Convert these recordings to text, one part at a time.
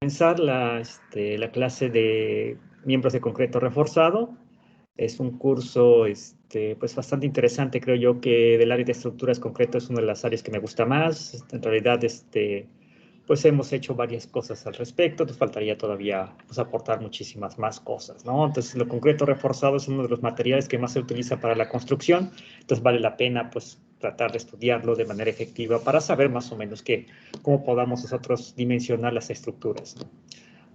Comenzar la clase de miembros de concreto reforzado. Es un curso pues bastante interesante, creo yo, que del área de estructuras concreto es una de las áreas que me gusta más. En realidad, pues hemos hecho varias cosas al respecto, nos faltaría todavía pues, aportar muchísimas más cosas, ¿no? Entonces, lo concreto reforzado es uno de los materiales que más se utiliza para la construcción, entonces vale la pena, pues, tratar de estudiarlo de manera efectiva para saber más o menos cómo podamos nosotros dimensionar las estructuras, ¿no?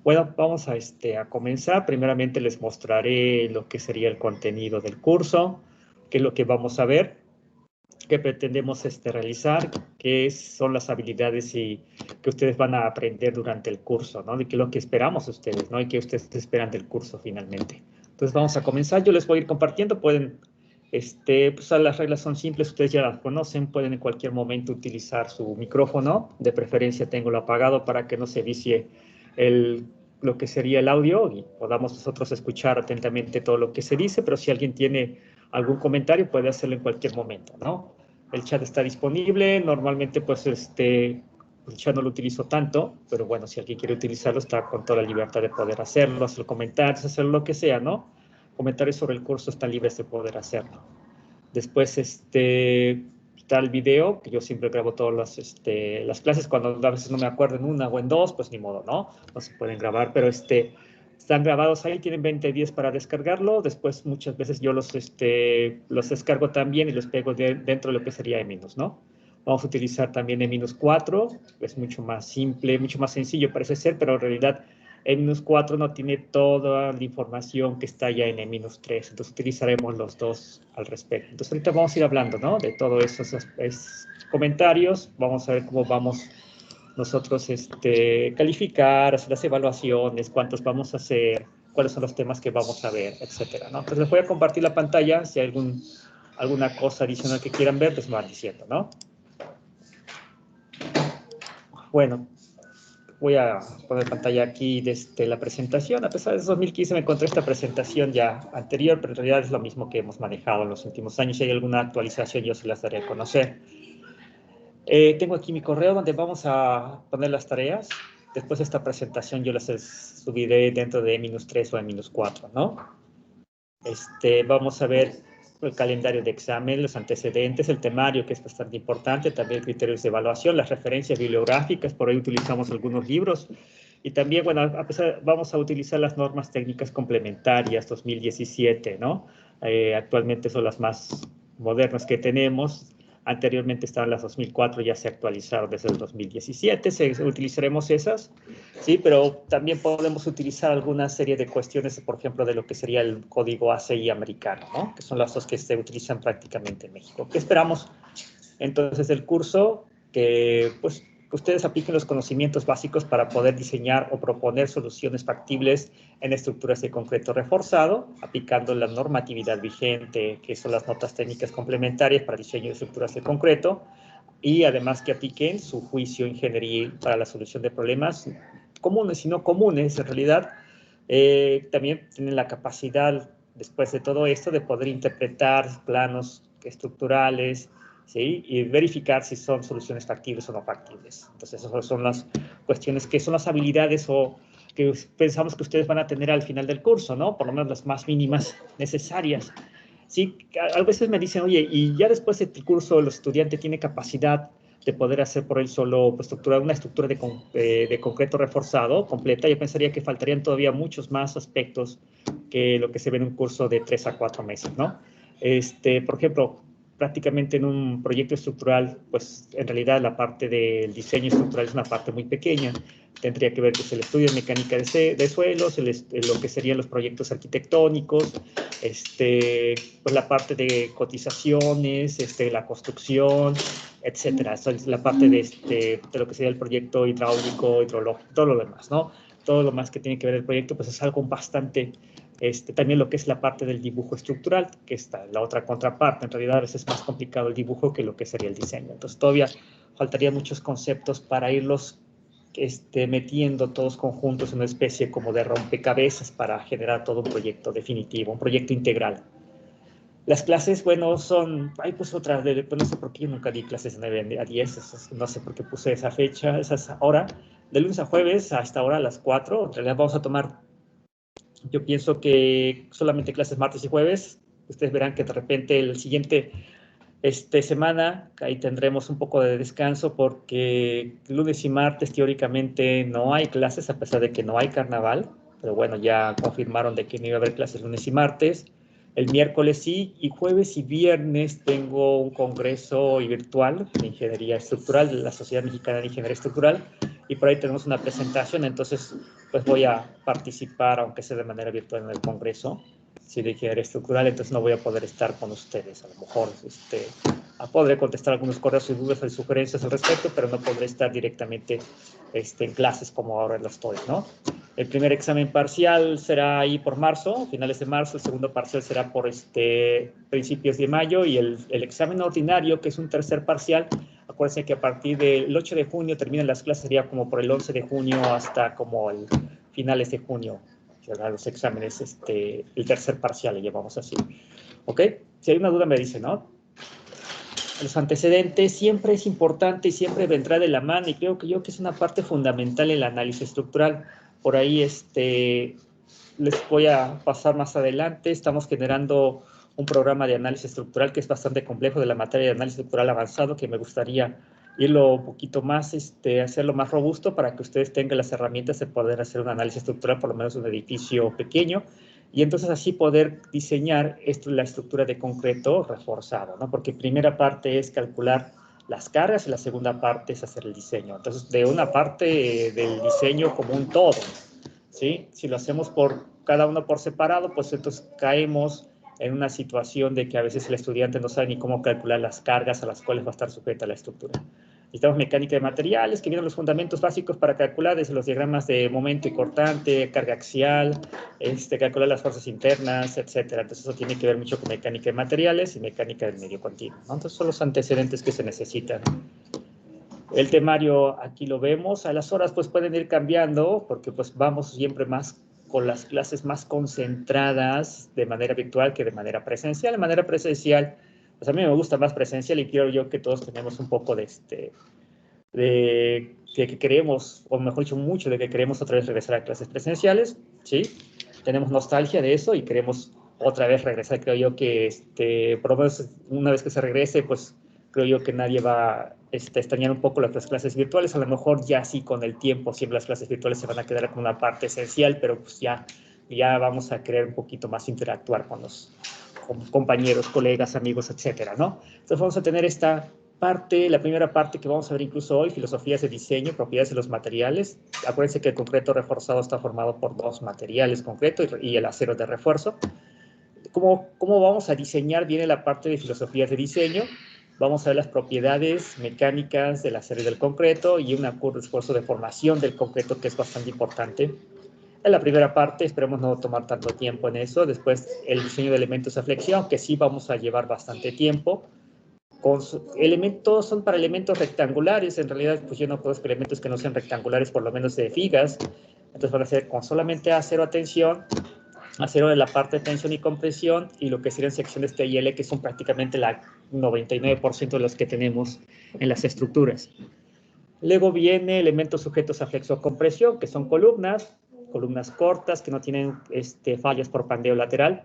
Bueno, vamos a comenzar. Primeramente les mostraré lo que sería el contenido del curso, qué es lo que vamos a ver, qué pretendemos realizar, qué son las habilidades que ustedes van a aprender durante el curso, ¿no? De qué es lo que esperamos de ustedes, ¿no? Y qué ustedes esperan del curso finalmente. Entonces vamos a comenzar. Yo les voy a ir compartiendo. Pueden, pues las reglas son simples, ustedes ya las conocen. Pueden en cualquier momento utilizar su micrófono. De preferencia tengo apagado para que no se vicie lo que sería el audio y podamos nosotros escuchar atentamente todo lo que se dice, pero si alguien tiene algún comentario puede hacerlo en cualquier momento, ¿no? El chat está disponible, normalmente pues el chat no lo utilizo tanto, pero bueno, si alguien quiere utilizarlo está con toda la libertad de poder hacerlo, hacer comentarios, hacer lo que sea, ¿no? Comentarios sobre el curso están libres de poder hacerlo. Después está el video, que yo siempre grabo todas las clases, cuando a veces no me acuerdo en una o en dos, pues ni modo, ¿no? No se pueden grabar, pero están grabados ahí, tienen 20 días para descargarlo. Después muchas veces yo los descargo también y los pego dentro de lo que sería Eminus, ¿no? Vamos a utilizar también Eminus 4, es mucho más simple, mucho más sencillo parece ser, pero en realidad Eminus 4 no tiene toda la información que está ya en Eminus 3, entonces utilizaremos los dos al respecto. Entonces ahorita vamos a ir hablando, ¿no? De todos esos comentarios, vamos a ver cómo vamos nosotros calificar, hacer las evaluaciones, cuántos vamos a hacer, cuáles son los temas que vamos a ver, etcétera, ¿no? Entonces les voy a compartir la pantalla, si hay alguna cosa adicional que quieran ver, pues me van diciendo, ¿no? Bueno, voy a poner pantalla aquí desde la presentación. A pesar de 2015 me encontré esta presentación ya anterior, pero en realidad es lo mismo que hemos manejado en los últimos años. Si hay alguna actualización, yo se las daré a conocer. Tengo aquí mi correo donde vamos a poner las tareas. Después de esta presentación yo las subiré dentro de E-3 o E-4, ¿no? Vamos a ver el calendario de examen, los antecedentes, el temario, que es bastante importante, también criterios de evaluación, las referencias bibliográficas, por ahí utilizamos algunos libros, y también, bueno, vamos a utilizar las normas técnicas complementarias 2017, ¿no? Actualmente son las más modernas que tenemos. Anteriormente estaban las 2004, ya se actualizaron desde el 2017, utilizaremos esas, ¿sí? Pero también podemos utilizar alguna serie de cuestiones, por ejemplo, de lo que sería el código ACI americano, ¿no? Que son las dos que se utilizan prácticamente en México. ¿Qué esperamos entonces del curso? Que pues ustedes apliquen los conocimientos básicos para poder diseñar o proponer soluciones factibles en estructuras de concreto reforzado, aplicando la normatividad vigente, que son las notas técnicas complementarias para diseño de estructuras de concreto, y además que apliquen su juicio ingeniería para la solución de problemas comunes y no comunes, en realidad. También tienen la capacidad, después de todo esto, de poder interpretar planos estructurales, ¿sí? Y verificar si son soluciones factibles o no factibles. Entonces, esas son las cuestiones que son las habilidades o que pensamos que ustedes van a tener al final del curso, ¿no? Por lo menos las más mínimas necesarias. Sí, a veces me dicen, oye, y ya después del curso el estudiante tiene capacidad de poder hacer por él solo pues, una estructura de concreto reforzado completa. Yo pensaría que faltarían todavía muchos más aspectos que lo que se ve en un curso de 3 a 4 meses, ¿no? Por ejemplo, prácticamente en un proyecto estructural, pues en realidad la parte del diseño estructural es una parte muy pequeña. Tendría que ver que es el estudio de mecánica de suelos, lo que serían los proyectos arquitectónicos, pues la parte de cotizaciones, la construcción, etcétera. Esa es la parte de lo que sería el proyecto hidráulico, hidrológico, todo lo demás, ¿no? Todo lo más que tiene que ver el proyecto, pues es algo bastante, también lo que es la parte del dibujo estructural, que está la otra contraparte. En realidad a veces es más complicado el dibujo que lo que sería el diseño. Entonces todavía faltarían muchos conceptos para irlos metiendo todos conjuntos en una especie como de rompecabezas para generar todo un proyecto definitivo, un proyecto integral. Las clases, bueno, son, hay pues otra, pues no sé por qué yo nunca di clases de 9 a 10, no sé por qué puse esa fecha, esa hora, De lunes a jueves, a esta hora, a las 4, en realidad vamos a tomar, yo pienso que solamente clases martes y jueves. Ustedes verán que de repente el siguiente semana, ahí tendremos un poco de descanso porque lunes y martes teóricamente no hay clases a pesar de que no hay carnaval, pero bueno, ya confirmaron de que no iba a haber clases lunes y martes. El miércoles sí, y jueves y viernes tengo un congreso virtual de Ingeniería Estructural, de la Sociedad Mexicana de Ingeniería Estructural, y por ahí tenemos una presentación, entonces pues voy a participar, aunque sea de manera virtual, en el congreso. Si de ingeniería estructural, entonces no voy a poder estar con ustedes. A lo mejor podré contestar algunos correos y dudas y sugerencias al respecto, pero no podré estar directamente en clases como ahora lo estoy, ¿no? El primer examen parcial será ahí por marzo, finales de marzo. El segundo parcial será por principios de mayo, y el examen ordinario, que es un tercer parcial, acuérdense que a partir del 8 de junio terminan las clases, sería como por el 11 de junio hasta como el finales de junio. Los exámenes, el tercer parcial le llamamos así. ¿Ok? Si hay una duda me dice, ¿no? Los antecedentes siempre es importante y siempre vendrá de la mano, y creo que es una parte fundamental en el análisis estructural. Por ahí les voy a pasar más adelante. Estamos generando un programa de análisis estructural que es bastante complejo, de la materia de análisis estructural avanzado, que me gustaría irlo un poquito más, hacerlo más robusto para que ustedes tengan las herramientas de poder hacer un análisis estructural, por lo menos un edificio pequeño, y entonces así poder diseñar la estructura de concreto reforzado, ¿no? Porque primera parte es calcular las cargas y la segunda parte es hacer el diseño. Entonces, de una parte del diseño como un todo, ¿sí? Si lo hacemos por cada uno por separado, pues entonces caemos en una situación de que a veces el estudiante no sabe ni cómo calcular las cargas a las cuales va a estar sujeta la estructura. Necesitamos mecánica de materiales, que vienen los fundamentos básicos para calcular desde los diagramas de momento y cortante, carga axial, calcular las fuerzas internas, etcétera. Entonces eso tiene que ver mucho con mecánica de materiales y mecánica del medio continuo, ¿no? Entonces son los antecedentes que se necesitan. El temario aquí lo vemos. A las horas pues pueden ir cambiando porque pues vamos siempre más con las clases más concentradas de manera virtual que de manera presencial. De manera presencial, pues a mí me gusta más presencial, y quiero yo que todos tenemos un poco de que queremos, o mejor dicho, mucho de que queremos otra vez regresar a clases presenciales, ¿sí? Tenemos nostalgia de eso y queremos otra vez regresar. Creo yo que por lo menos una vez que se regrese, pues creo yo que nadie va a extrañar un poco las clases virtuales. A lo mejor ya sí, con el tiempo siempre las clases virtuales se van a quedar como una parte esencial, pero pues ya vamos a querer un poquito más interactuar con los compañeros, colegas, amigos, etcétera, ¿no? Entonces vamos a tener esta parte, la primera parte que vamos a ver incluso hoy, filosofías de diseño, propiedades de los materiales. Acuérdense que el concreto reforzado está formado por dos materiales, concreto y el acero de refuerzo. ¿Cómo vamos a diseñar? Viene la parte de filosofías de diseño. Vamos a ver las propiedades mecánicas del acero y del concreto, y una curva de esfuerzo de formación del concreto, que es bastante importante. En la primera parte, esperemos no tomar tanto tiempo en eso. Después, el diseño de elementos de flexión, que sí vamos a llevar bastante tiempo. Son para elementos rectangulares. En realidad, pues yo no conozco elementos que no sean rectangulares, por lo menos de vigas. Entonces van a ser con solamente acero a tensión, acero de la parte de tensión y compresión, y lo que serían secciones T y L, que son prácticamente el 99% de los que tenemos en las estructuras. Luego viene elementos sujetos a flexo-compresión, que son columnas cortas que no tienen fallas por pandeo lateral.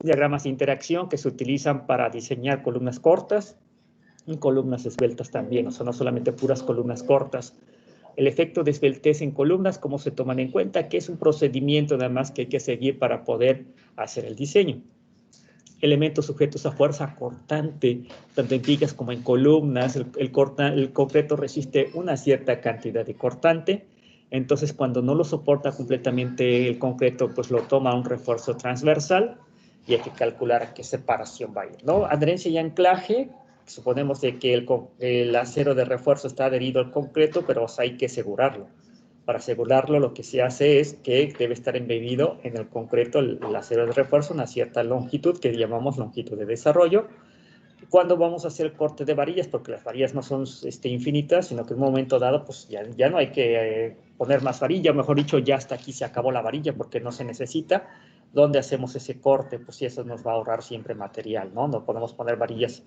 Diagramas de interacción que se utilizan para diseñar columnas cortas y columnas esbeltas también, o sea, no solamente puras columnas cortas. El efecto de esbeltez en columnas, cómo se toman en cuenta, que es un procedimiento nada más que hay que seguir para poder hacer el diseño. Elementos sujetos a fuerza cortante, tanto en vigas como en columnas. El concreto resiste una cierta cantidad de cortante, entonces cuando no lo soporta completamente el concreto, pues lo toma un refuerzo transversal, y hay que calcular a qué separación va a ir, ¿no? Adherencia y anclaje. Suponemos de que el acero de refuerzo está adherido al concreto, pero hay que asegurarlo. Para asegurarlo, lo que se hace es que debe estar embebido en el concreto el acero de refuerzo una cierta longitud, que llamamos longitud de desarrollo. Cuando vamos a hacer el corte de varillas, porque las varillas no son infinitas, sino que en un momento dado, pues ya no hay que poner más varilla, o mejor dicho, ya hasta aquí se acabó la varilla porque no se necesita. ¿Dónde hacemos ese corte? Pues sí, eso nos va a ahorrar siempre material, ¿no? No podemos poner varillas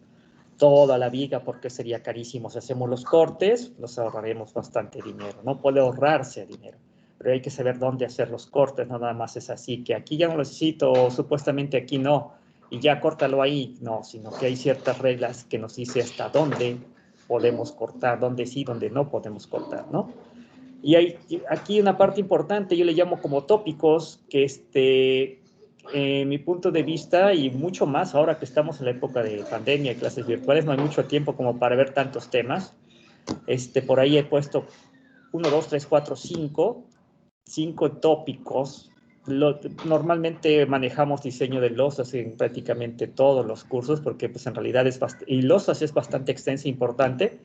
toda la viga porque sería carísimo. Si hacemos los cortes, nos ahorraremos bastante dinero. No puede ahorrarse dinero, pero hay que saber dónde hacer los cortes, no nada más es así, que aquí ya no lo necesito, o supuestamente aquí no, y ya córtalo ahí, no, sino que hay ciertas reglas que nos dice hasta dónde podemos cortar, dónde sí, dónde no podemos cortar, ¿no? Y hay aquí una parte importante, yo le llamo como tópicos, que mi punto de vista, y mucho más ahora que estamos en la época de pandemia y clases virtuales, no hay mucho tiempo como para ver tantos temas. Por ahí he puesto 1, 2, 3, 4, 5 tópicos. Normalmente manejamos diseño de losas en prácticamente todos los cursos, porque pues en realidad y losas es bastante extensa e importante.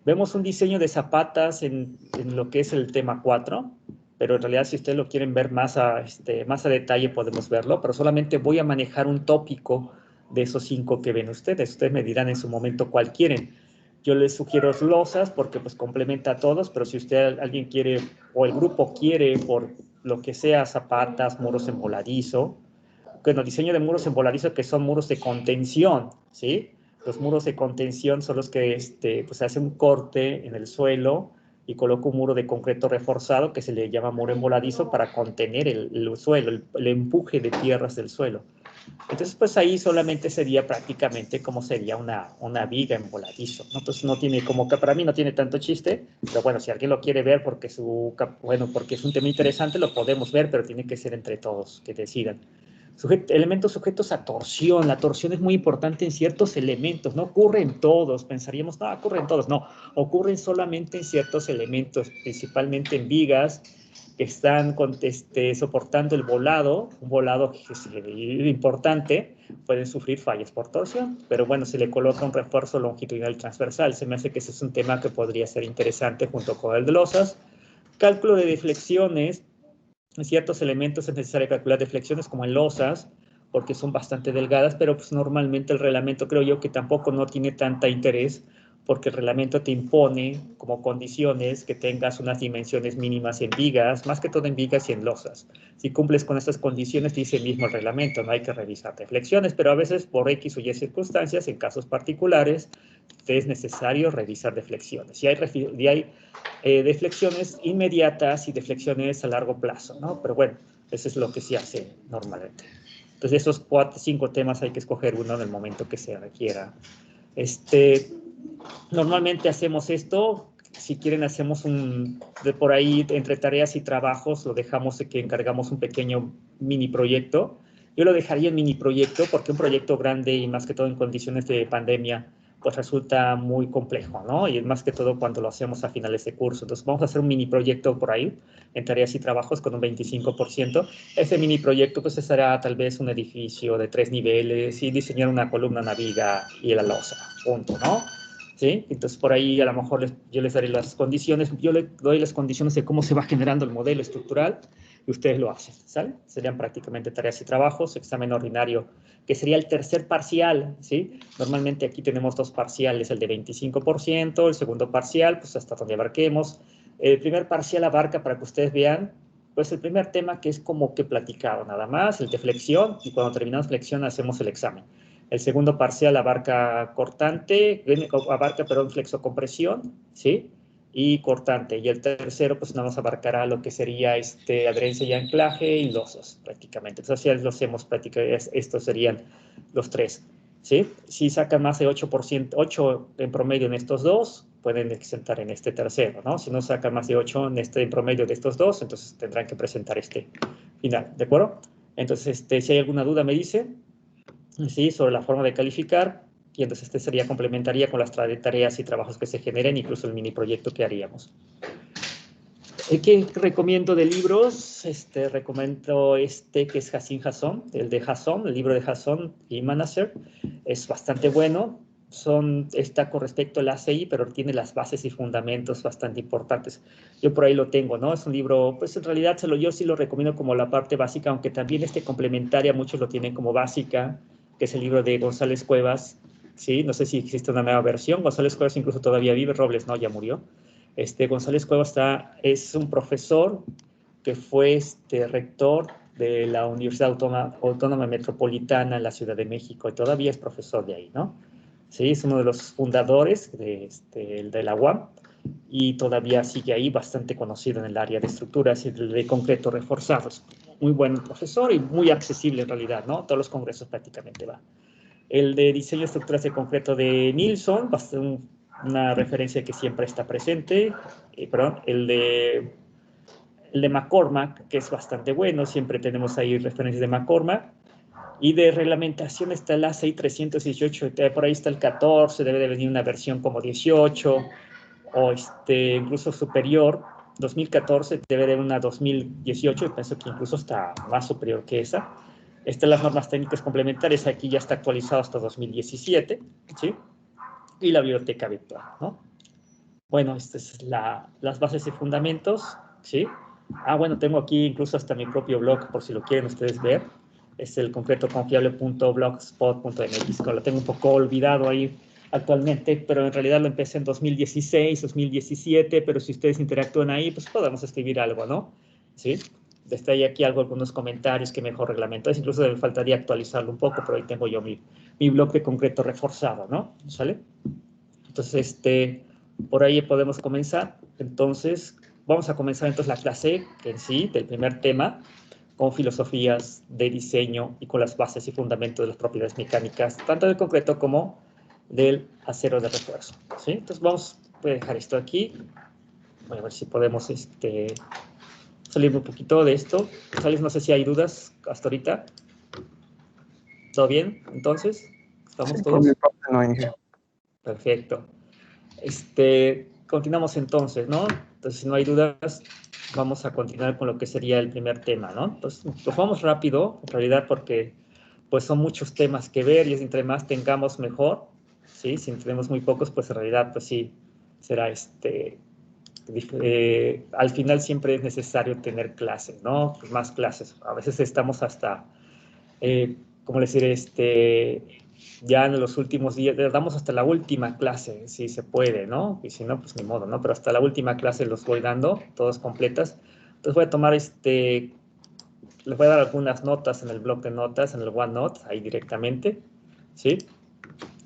Vemos un diseño de zapatas en lo que es el tema 4, pero en realidad si ustedes lo quieren ver más a detalle podemos verlo, pero solamente voy a manejar un tópico de esos 5 que ven ustedes. Ustedes me dirán en su momento cuál quieren. Yo les sugiero losas porque pues complementa a todos, pero si usted, alguien quiere, o el grupo quiere, por lo que sea, zapatas, muros en voladizo, bueno, diseño de muros en voladizo que son muros de contención, ¿sí? Los muros de contención son los que pues hace un corte en el suelo y coloca un muro de concreto reforzado que se le llama muro en voladizo para contener el suelo, el empuje de tierras del suelo. Entonces, pues ahí solamente sería prácticamente como sería una viga en voladizo, ¿no? Entonces no tiene, como que para mí no tiene tanto chiste, pero bueno, si alguien lo quiere ver porque es un tema interesante, lo podemos ver, pero tiene que ser entre todos que decidan. Elementos sujetos a torsión. La torsión es muy importante en ciertos elementos, no ocurre en todos. Pensaríamos, no, ocurre en todos. No, ocurren solamente en ciertos elementos, principalmente en vigas que están soportando el volado, un volado que es importante, pueden sufrir fallas por torsión, pero bueno, se le coloca un refuerzo longitudinal transversal. Se me hace que ese es un tema que podría ser interesante junto con el de losas. Cálculo de deflexiones. En ciertos elementos es necesario calcular deflexiones como en losas, porque son bastante delgadas, pero pues normalmente el reglamento creo yo que tampoco no tiene tanta interés, porque el reglamento te impone como condiciones que tengas unas dimensiones mínimas en vigas, más que todo en vigas y en losas. Si cumples con estas condiciones, dice el mismo el reglamento, no hay que revisar deflexiones, pero a veces por X o Y circunstancias, en casos particulares, es necesario revisar deflexiones. Y hay deflexiones inmediatas y deflexiones a largo plazo, ¿no? Pero bueno, eso es lo que se hace normalmente. Entonces, esos 5 temas hay que escoger uno en el momento que se requiera. Normalmente hacemos esto. Si quieren, hacemos de por ahí, entre tareas y trabajos, lo dejamos que encargamos un pequeño mini proyecto. Yo lo dejaría en mini proyecto porque un proyecto grande y más que todo en condiciones de pandemia, pues resulta muy complejo, ¿no? Y más que todo cuando lo hacemos a finales de curso. Entonces, vamos a hacer un mini proyecto por ahí, en tareas y trabajos, con un 25%. Ese mini proyecto, pues, será tal vez un edificio de 3 niveles y diseñar una columna, una viga y la losa, punto, ¿no? ¿Sí? Entonces, por ahí a lo mejor yo les daré las condiciones, yo les doy las condiciones de cómo se va generando el modelo estructural y ustedes lo hacen, ¿sale? Serían prácticamente tareas y trabajos, examen ordinario, que sería el tercer parcial, ¿sí? Normalmente aquí tenemos 2 parciales, el de 25%, el segundo parcial, pues hasta donde abarquemos. El primer parcial abarca, para que ustedes vean, pues el primer tema que es como que platicado nada más, el de flexión, y cuando terminamos flexión hacemos el examen. El segundo parcial abarca perdón, flexocompresión, ¿sí? Y cortante. Y el tercero, pues nada más abarcará lo que sería adherencia y anclaje y losas, prácticamente. Entonces, ya los hemos practicado, estos serían los 3, ¿sí? Si sacan más de 8%, 8 en promedio en estos 2, pueden exentar en este tercero, ¿no? Si no sacan más de 8 en promedio de estos 2, entonces tendrán que presentar este final, ¿de acuerdo? Entonces, si hay alguna duda, me dice. ¿Sí? Sobre la forma de calificar, y entonces sería complementaría con las tareas y trabajos que se generen, incluso el mini proyecto que haríamos. ¿Qué recomiendo de libros? Recomiendo que es Hassin Hasson, el de Hasson, el libro de Hasson y Manasseh. Es bastante bueno. Está con respecto al ACI, pero tiene las bases y fundamentos bastante importantes. Yo por ahí lo tengo, ¿no? Es un libro, pues en realidad yo sí lo recomiendo como la parte básica, aunque también complementaria, muchos lo tienen como básica, que es el libro de González Cuevas, ¿sí? No sé si existe una nueva versión. González Cuevas incluso todavía vive, Robles no, ya murió. González Cuevas es un profesor que fue rector de la Universidad Autónoma Metropolitana en la Ciudad de México y todavía es profesor de ahí, ¿no? ¿sí? Es uno de los fundadores de la UAM y todavía sigue ahí, bastante conocido en el área de estructuras y de concreto reforzado. Es muy buen profesor y muy accesible en realidad, ¿no? Todos los congresos prácticamente va. El de diseño de estructuras de concreto de Nilsson, una referencia que siempre está presente. Perdón, el de McCormack, que es bastante bueno, siempre tenemos ahí referencias de McCormack. Y de reglamentación está el ACI 318, por ahí está el 14, debe de venir una versión como 18, o incluso superior. 2014 debe de una 2018, y pienso que incluso está más superior que esa. Estas las normas técnicas complementarias, aquí ya está actualizado hasta 2017, ¿sí? Y la biblioteca virtual, ¿no? Bueno, estas es las bases y fundamentos, ¿sí? Bueno, tengo aquí incluso hasta mi propio blog, por si lo quieren ustedes ver. Es el concretoconfiable.blogspot.mx, que lo tengo un poco olvidado ahí actualmente, pero en realidad lo empecé en 2016, 2017, pero si ustedes interactúan ahí, pues podemos escribir algo, ¿no? ¿Sí? Está ahí aquí algunos comentarios que mejor reglamentos, incluso me faltaría actualizarlo un poco, pero ahí tengo yo mi blog de concreto reforzado, ¿no? ¿Sale? Entonces, por ahí podemos comenzar. Entonces, vamos a comenzar entonces la clase en sí, del primer tema, con filosofías de diseño y con las bases y fundamentos de las propiedades mecánicas, tanto del concreto como del acero de refuerzo, ¿sí? Entonces, voy a dejar esto aquí. Voy a ver si podemos salir un poquito de esto. No sé si hay dudas hasta ahorita. ¿Todo bien? Entonces, ¿estamos Sí, por todos? mi parte no hay. Perfecto. Continuamos entonces, ¿no? Entonces, si no hay dudas, vamos a continuar con lo que sería el primer tema, ¿no? Entonces, nos vamos rápido, en realidad, porque pues son muchos temas que ver y entre más tengamos mejor, ¿sí? Si tenemos muy pocos, pues en realidad, pues sí, será al final siempre es necesario tener clases, ¿no? Pues más clases. A veces estamos hasta, ¿cómo decir? Ya en los últimos días, damos hasta la última clase, si se puede, ¿no? Y si no, pues ni modo, ¿no? Pero hasta la última clase los voy dando, todas completas. Entonces voy a tomar les voy a dar algunas notas en el blog de notas, en el OneNote, ahí directamente, ¿sí?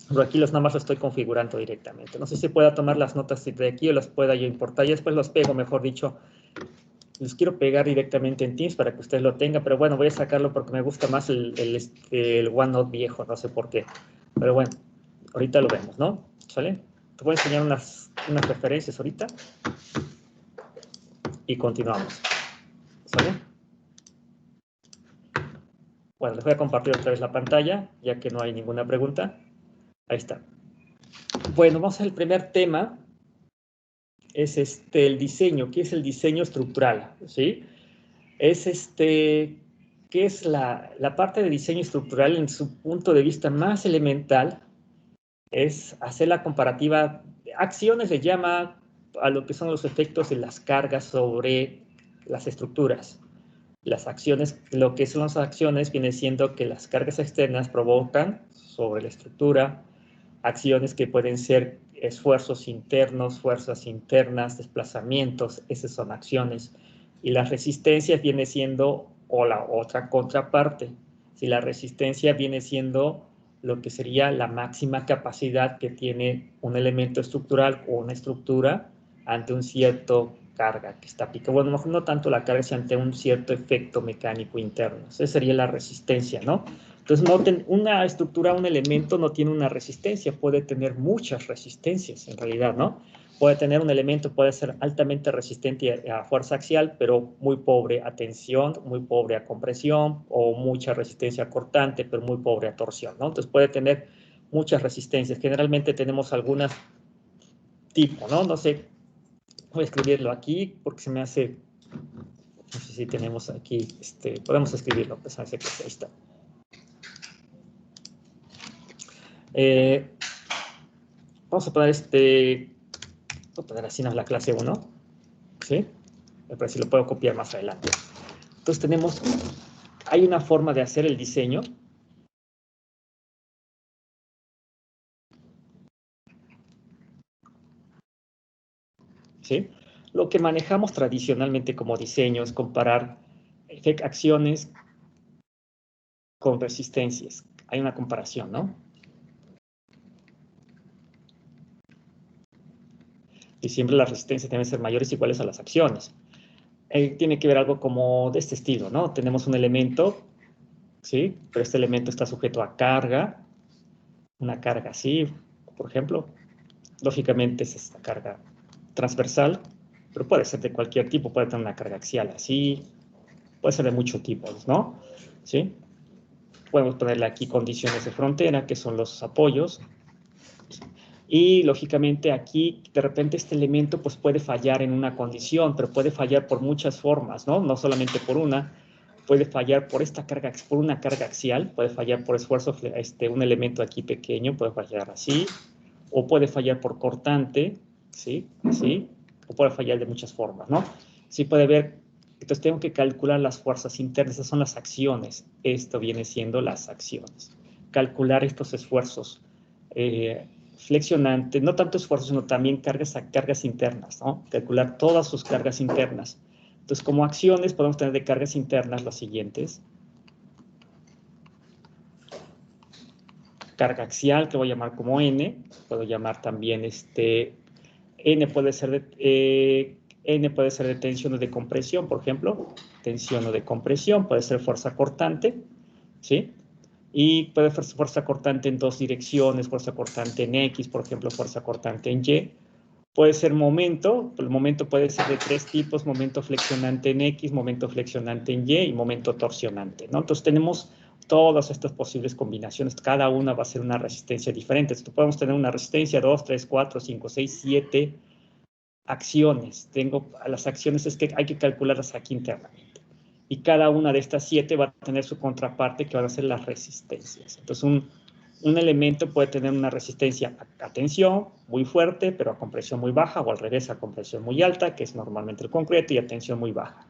Pero aquí nada más lo estoy configurando directamente. No sé si pueda tomar las notas de aquí o las pueda yo importar. Y después los pego, mejor dicho. Los quiero pegar directamente en Teams para que ustedes lo tengan, pero bueno, voy a sacarlo porque me gusta más el OneNote viejo, no sé por qué. Pero bueno, ahorita lo vemos, ¿no? ¿Sale? Te voy a enseñar unas referencias ahorita y continuamos. ¿Sale? Bueno, les voy a compartir otra vez la pantalla, ya que no hay ninguna pregunta. Ahí está. Bueno, vamos al primer tema. Es el diseño. ¿Qué es el diseño estructural? ¿Sí? Es ¿qué es la parte de diseño estructural en su punto de vista más elemental? Es hacer la comparativa. Acciones le llama a lo que son los efectos de las cargas sobre las estructuras. Las acciones, lo que son las acciones viene siendo que las cargas externas provocan sobre la estructura acciones que pueden ser esfuerzos internos, fuerzas internas, desplazamientos, esas son acciones. Y las resistencias viene siendo, o la otra contraparte, si la resistencia viene siendo lo que sería la máxima capacidad que tiene un elemento estructural o una estructura ante un cierto carga que está aplicada. Bueno, no tanto la carga, sino ante un cierto efecto mecánico interno. Esa sería la resistencia, ¿no? Entonces, noten, una estructura, un elemento no tiene una resistencia, puede tener muchas resistencias en realidad, ¿no? Puede tener un elemento, puede ser altamente resistente a fuerza axial, pero muy pobre a tensión, muy pobre a compresión, o mucha resistencia cortante, pero muy pobre a torsión, ¿no? Entonces puede tener muchas resistencias. Generalmente tenemos algunas tipo, ¿no? No sé, voy a escribirlo aquí porque se me hace, no sé si tenemos aquí, podemos escribirlo, pues ahí está. Vamos a poner voy a poner así la clase 1, ¿sí? Pero si lo puedo copiar más adelante. Entonces hay una forma de hacer el diseño. ¿Sí? Lo que manejamos tradicionalmente como diseño es comparar acciones con resistencias. Hay una comparación, ¿no? Y siempre las resistencias deben ser mayores o iguales a las acciones. Tiene que ver algo como de este estilo, ¿no? Tenemos un elemento, ¿sí? Pero este elemento está sujeto a carga, una carga así, por ejemplo. Lógicamente es esta carga transversal, pero puede ser de cualquier tipo, puede tener una carga axial así, puede ser de muchos tipos, ¿no? ¿Sí? Podemos ponerle aquí condiciones de frontera, que son los apoyos. Y, lógicamente, aquí, de repente, este elemento pues, puede fallar en una condición, pero puede fallar por muchas formas, ¿no? No solamente por una. Puede fallar por por una carga axial, puede fallar por esfuerzo, un elemento aquí pequeño, puede fallar así, o puede fallar por cortante, ¿sí? ¿Sí? O puede fallar de muchas formas, ¿no? Sí puede ver, entonces tengo que calcular las fuerzas internas, esas son las acciones, esto viene siendo las acciones. Calcular estos esfuerzos flexionantes, no tanto esfuerzos, sino también cargas internas, ¿no? Calcular todas sus cargas internas. Entonces, como acciones podemos tener de cargas internas las siguientes. Carga axial, que voy a llamar como N, puedo llamar también N puede ser de tensión o de compresión, por ejemplo, tensión o de compresión, puede ser fuerza cortante, ¿sí? Y puede ser fuerza cortante en dos direcciones, fuerza cortante en X, por ejemplo, fuerza cortante en Y. Puede ser momento, el momento puede ser de tres tipos, momento flexionante en X, momento flexionante en Y y momento torsionante, ¿no? Entonces tenemos todas estas posibles combinaciones, cada una va a ser una resistencia diferente. Entonces podemos tener una resistencia 2, 3, 4, 5, 6, 7 acciones. Las acciones es que hay que calcularlas aquí internamente. Y cada una de estas 7 va a tener su contraparte, que van a ser las resistencias. Entonces un elemento puede tener una resistencia a tensión muy fuerte, pero a compresión muy baja, o al revés, a compresión muy alta, que es normalmente el concreto, y a tensión muy baja.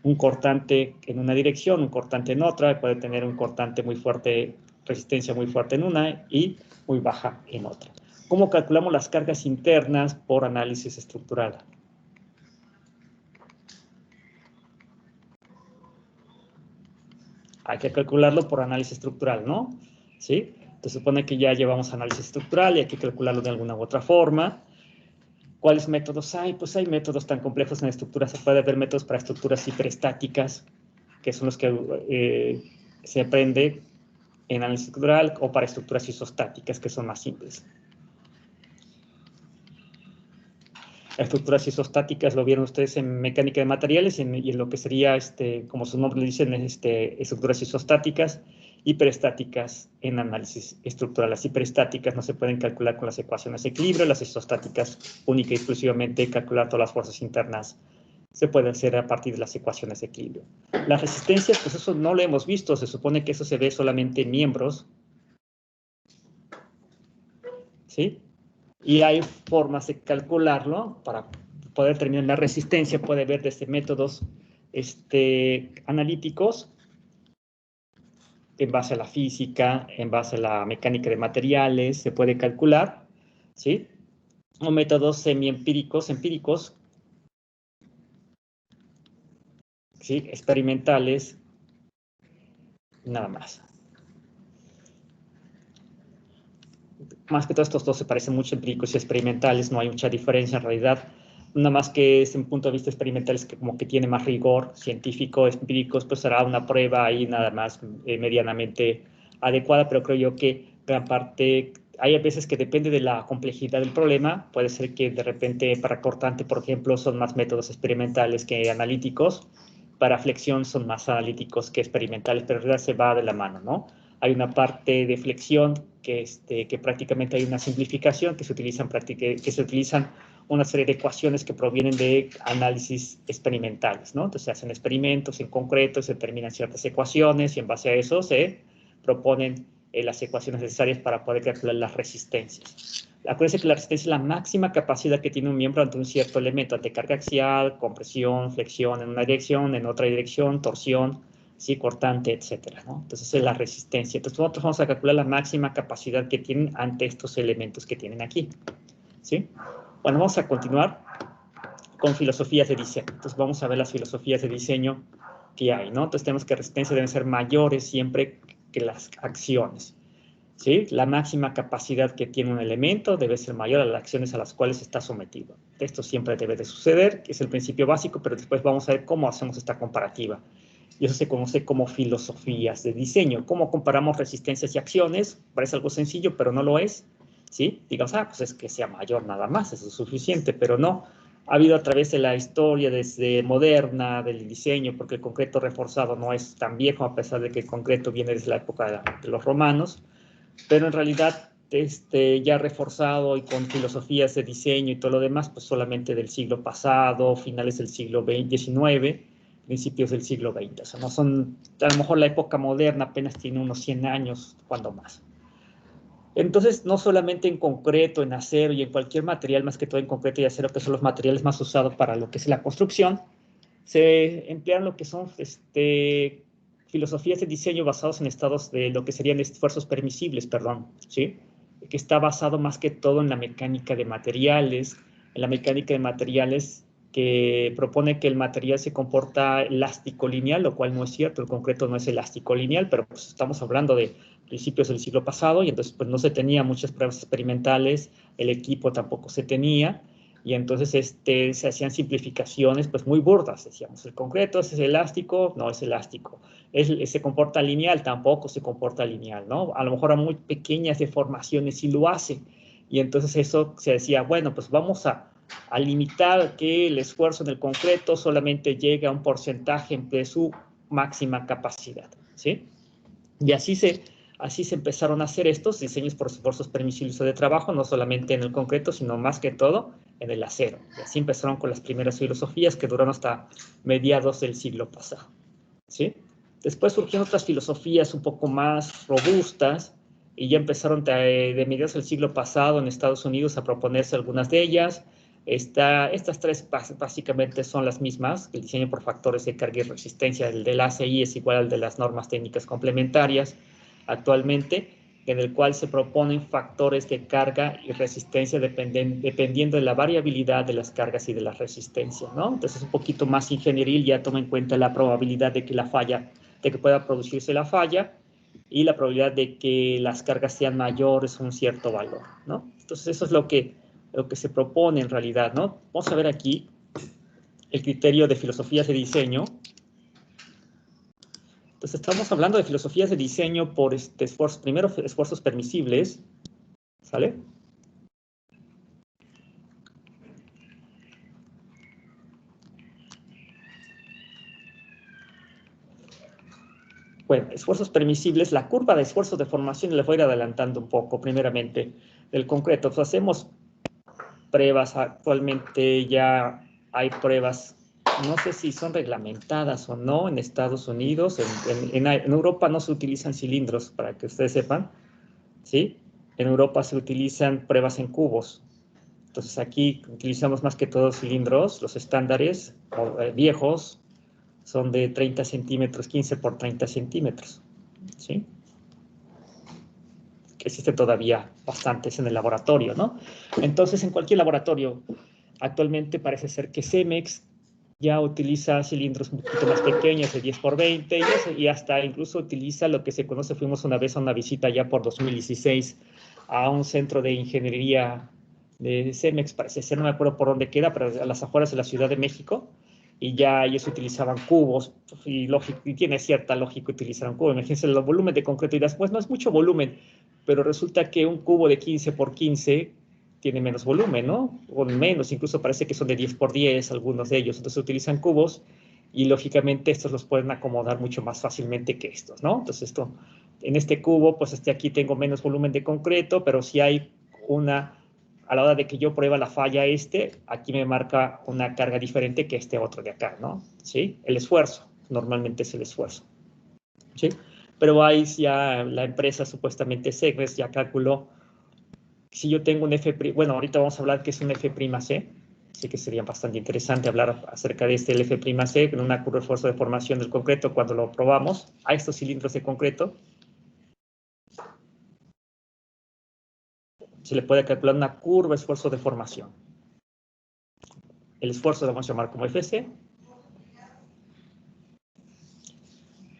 Un cortante en una dirección, un cortante en otra, puede tener un cortante muy fuerte, resistencia muy fuerte en una y muy baja en otra. ¿Cómo calculamos las cargas internas por análisis estructural? Hay que calcularlo por análisis estructural, ¿no? ¿Sí? Entonces supone que ya llevamos análisis estructural y hay que calcularlo de alguna u otra forma. ¿Cuáles métodos hay? Pues hay métodos tan complejos en estructuras. Se puede ver métodos para estructuras hiperestáticas, que son los que se aprende en análisis estructural, o para estructuras isostáticas, que son más simples. Las estructuras isostáticas lo vieron ustedes en mecánica de materiales y en lo que sería, como su nombre le dicen, estructuras isostáticas. Hiperestáticas en análisis estructural. Las hiperestáticas no se pueden calcular con las ecuaciones de equilibrio, las isostáticas única y exclusivamente calcular todas las fuerzas internas se puede hacer a partir de las ecuaciones de equilibrio. Las resistencias, pues eso no lo hemos visto, se supone que eso se ve solamente en miembros, ¿sí? Y hay formas de calcularlo para poder determinar la resistencia, puede ver desde métodos analíticos, en base a la física, en base a la mecánica de materiales, se puede calcular, ¿sí? O métodos semiempíricos, empíricos, ¿sí? Experimentales, nada más. Más que todo estos dos se parecen mucho, empíricos y experimentales, no hay mucha diferencia en realidad. Nada más que desde un punto de vista experimental es que como que tiene más rigor científico, empíricos, pues será una prueba ahí nada más medianamente adecuada, pero creo yo que gran parte, hay veces que depende de la complejidad del problema, puede ser que de repente para cortante, por ejemplo, son más métodos experimentales que analíticos, para flexión son más analíticos que experimentales, pero en realidad se va de la mano, ¿no? Hay una parte de flexión que prácticamente hay una simplificación, que se utilizan una serie de ecuaciones que provienen de análisis experimentales, ¿no? Entonces se hacen experimentos en concreto, se determinan ciertas ecuaciones y en base a eso se proponen las ecuaciones necesarias para poder calcular las resistencias. Acuérdense que la resistencia es la máxima capacidad que tiene un miembro ante un cierto elemento, ante carga axial, compresión, flexión en una dirección, en otra dirección, torsión, ¿sí? Cortante, etcétera, ¿no? Entonces es la resistencia. Entonces nosotros vamos a calcular la máxima capacidad que tienen ante estos elementos que tienen aquí, ¿sí? Bueno, vamos a continuar con filosofías de diseño. Entonces vamos a ver las filosofías de diseño que hay, ¿no? Entonces tenemos que resistencias deben ser mayores siempre que las acciones. ¿sí? La máxima capacidad que tiene un elemento debe ser mayor a las acciones a las cuales está sometido. Esto siempre debe de suceder, que es el principio básico, pero después vamos a ver cómo hacemos esta comparativa. Y eso se conoce como filosofías de diseño. ¿Cómo comparamos resistencias y acciones? Parece algo sencillo, pero no lo es, ¿sí? Digamos, pues es que sea mayor nada más, eso es suficiente, pero no. Ha habido a través de la historia desde moderna del diseño, porque el concreto reforzado no es tan viejo, a pesar de que el concreto viene desde la época de los romanos, pero en realidad ya reforzado y con filosofías de diseño y todo lo demás, pues solamente del siglo pasado, finales del siglo XIX, principios del siglo XX. O sea, no son, a lo mejor la época moderna apenas tiene unos 100 años, cuando más. Entonces, no solamente en concreto, en acero y en cualquier material, más que todo en concreto y acero, que son los materiales más usados para lo que es la construcción, se emplean lo que son filosofías de diseño basados en estados de lo que serían esfuerzos permisibles, perdón, ¿sí? Que está basado más que todo en la mecánica de materiales, que propone que el material se comporta elástico lineal, lo cual no es cierto, el concreto no es elástico lineal, pero pues estamos hablando de principios del siglo pasado y entonces pues no se tenía muchas pruebas experimentales, el equipo tampoco se tenía, y entonces se hacían simplificaciones pues muy burdas, decíamos, el concreto es elástico, no es elástico, se comporta lineal, tampoco se comporta lineal, ¿no? A lo mejor a muy pequeñas deformaciones sí lo hace, y entonces eso se decía, bueno, pues vamos a limitar que el esfuerzo en el concreto solamente llegue a un porcentaje de su máxima capacidad, ¿sí? Y así se empezaron a hacer estos diseños por esfuerzos permisibles de trabajo, no solamente en el concreto, sino más que todo en el acero. Y así empezaron con las primeras filosofías que duraron hasta mediados del siglo pasado, ¿sí? Después surgieron otras filosofías un poco más robustas y ya empezaron de mediados del siglo pasado en Estados Unidos a proponerse algunas de ellas. Estas tres básicamente son las mismas. El diseño por factores de carga y resistencia, el del ACI es igual al de las normas técnicas complementarias actualmente, en el cual se proponen factores de carga y resistencia dependiendo de la variabilidad de las cargas y de la resistencia, ¿no? Entonces es un poquito más ingenieril, ya toma en cuenta la probabilidad de que pueda producirse la falla y la probabilidad de que las cargas sean mayores a un cierto valor, ¿no? Entonces eso es lo que se propone en realidad, ¿no? Vamos a ver aquí el criterio de filosofías de diseño. Entonces estamos hablando de filosofías de diseño por primero esfuerzos permisibles, ¿sale? Bueno, esfuerzos permisibles, la curva de esfuerzos de formación, les voy a ir adelantando un poco, primeramente, del concreto. Pues hacemos pruebas, actualmente ya hay pruebas, no sé si son reglamentadas o no en Estados Unidos, en Europa no se utilizan cilindros, para que ustedes sepan, ¿sí? En Europa se utilizan pruebas en cubos. Entonces aquí utilizamos más que todo cilindros, los estándares viejos son de 30 centímetros, 15 por 30 centímetros, ¿sí? Que existe todavía bastantes en el laboratorio, ¿no? Entonces, en cualquier laboratorio, actualmente parece ser que Cemex ya utiliza cilindros un poquito más pequeños, de 10 por 20, y hasta incluso utiliza lo que se conoce, fuimos una vez a una visita ya por 2016 a un centro de ingeniería de Cemex, parece ser, no me acuerdo por dónde queda, pero a las afueras de la Ciudad de México, y ya ellos utilizaban cubos, y tiene cierta lógica utilizar un cubo. Imagínense el volumen de concreto, y después no es mucho volumen, pero resulta que un cubo de 15 por 15 tiene menos volumen, ¿no? O menos, incluso parece que son de 10 por 10 algunos de ellos. Entonces utilizan cubos y lógicamente estos los pueden acomodar mucho más fácilmente que estos, ¿no? Entonces en este cubo, pues aquí tengo menos volumen de concreto, pero si hay a la hora de que yo prueba la falla aquí me marca una carga diferente que este otro de acá, ¿no? ¿Sí? El esfuerzo, normalmente es el esfuerzo, ¿sí? Pero ahí ya la empresa supuestamente Segres ya calculó, si yo tengo un bueno, ahorita vamos a hablar que es un F'(C), así que sería bastante interesante hablar acerca de el F'(C) en una curva de esfuerzo de formación del concreto cuando lo probamos a estos cilindros de concreto. Se le puede calcular una curva de esfuerzo de formación. El esfuerzo lo vamos a llamar como FC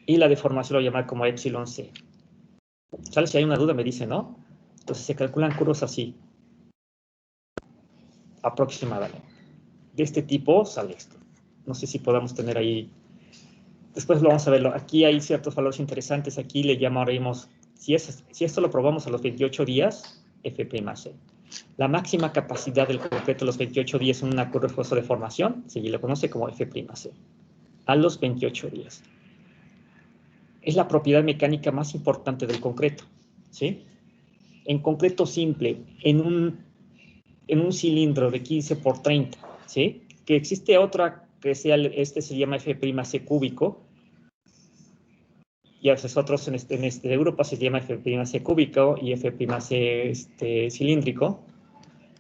y la deformación lo vamos a llamar como εc. ¿Sale? Si hay una duda me dice, ¿no? Entonces se calculan curvas así, aproximadamente. De este tipo sale esto. No sé si podamos tener ahí. Después lo vamos a verlo. Aquí hay ciertos valores interesantes. Aquí le llamaremos, si esto lo probamos a los 28 días, F'C. La máxima capacidad del concreto a los 28 días en una curva de esfuerzo de formación, se le conoce como F'C. A los 28 días. Es la propiedad mecánica más importante del concreto, ¿sí? En concreto simple, en un cilindro de 15 por 30, ¿sí? Que existe otra que sea, este se llama F'C cúbico, y a veces otros en este Europa se llama F'C cúbico y F'C cilíndrico,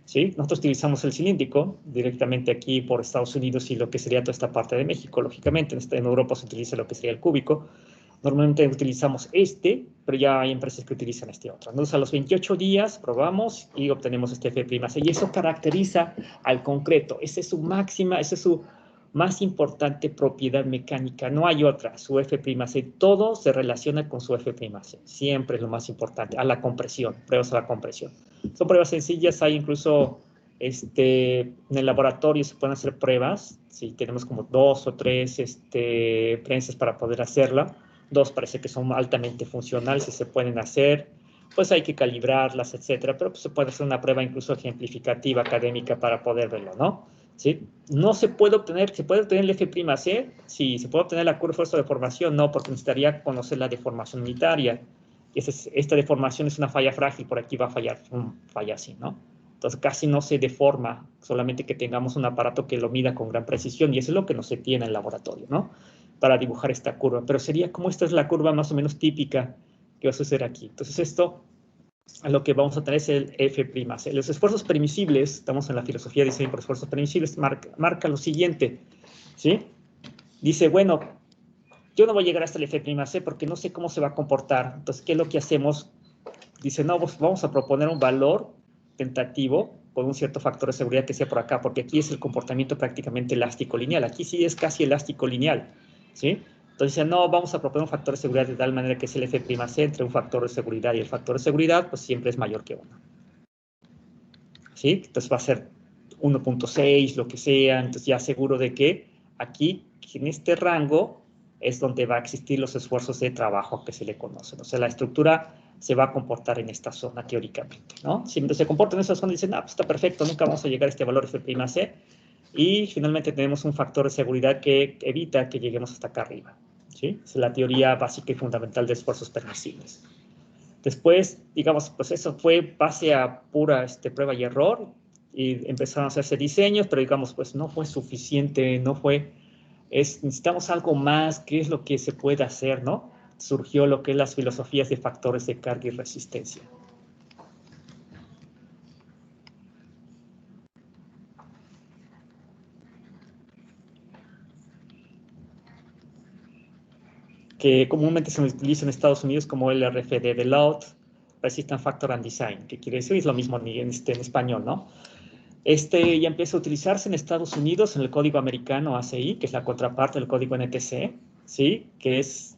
¿sí? Nosotros utilizamos el cilíndrico directamente aquí por Estados Unidos y lo que sería toda esta parte de México, lógicamente. En Europa se utiliza lo que sería el cúbico. Normalmente utilizamos pero ya hay empresas que utilizan este otro. Entonces, a los 28 días probamos y obtenemos este F'C. Y eso caracteriza al concreto. Esa es su máxima, esa es su más importante propiedad mecánica. No hay otra, su F'C. Todo se relaciona con su F'C. Siempre es lo más importante. A la compresión, pruebas a la compresión. Son pruebas sencillas, hay incluso en el laboratorio se pueden hacer pruebas. ¿Sí? Tenemos como 2 o 3 prensas para poder hacerla. 2 parece que son altamente funcionales y se pueden hacer, pues hay que calibrarlas, etcétera, pero pues se puede hacer una prueba incluso ejemplificativa, académica, para poder verlo, ¿no? ¿Sí? No se puede obtener, ¿se puede obtener el F'C? Sí. ¿Se puede obtener la curva de esfuerzo de deformación? No, porque necesitaría conocer la deformación unitaria. Esta deformación es una falla frágil, por aquí va a fallar, falla así, ¿no? Entonces casi no se deforma, solamente que tengamos un aparato que lo mida con gran precisión, y eso es lo que no se tiene en el laboratorio, ¿no? Para dibujar esta curva, pero sería como esta es la curva más o menos típica que va a suceder aquí. Entonces esto, a lo que vamos a tener es el F'C. Los esfuerzos permisibles, estamos en la filosofía de diseño por esfuerzos permisibles, marca lo siguiente, ¿sí? Dice, bueno, yo no voy a llegar hasta el F'C porque no sé cómo se va a comportar. Entonces, ¿qué es lo que hacemos? Dice, no, pues vamos a proponer un valor tentativo con un cierto factor de seguridad que sea por acá, porque aquí es el comportamiento prácticamente elástico lineal. Aquí sí es casi elástico lineal, ¿sí? Entonces, no, vamos a proponer un factor de seguridad de tal manera que es el F'C entre un factor de seguridad y el factor de seguridad, pues siempre es mayor que 1. ¿Sí? Entonces va a ser 1.6, lo que sea. Entonces ya seguro de que aquí, en este rango, es donde va a existir los esfuerzos de trabajo que se le conocen. O sea, la estructura se va a comportar en esta zona teóricamente, ¿no? Si se comporta en esa zona, dicen, ah, pues está perfecto, nunca vamos a llegar a este valor F'C. Y finalmente tenemos un factor de seguridad que evita que lleguemos hasta acá arriba, ¿sí? Es la teoría básica y fundamental de esfuerzos permisibles. Después, digamos, pues eso fue base a pura prueba y error, y empezaron a hacerse diseños, pero digamos, pues no fue suficiente, necesitamos algo más. ¿Qué es lo que se puede hacer, no? Surgió lo que es las filosofías de factores de carga y resistencia. Que comúnmente se utiliza en Estados Unidos como el RFD de Load, Resistance Factor and Design, que quiere decir, es lo mismo en español, ¿no? Ya empieza a utilizarse en Estados Unidos en el código americano ACI, que es la contraparte del código NTC, ¿sí? Que es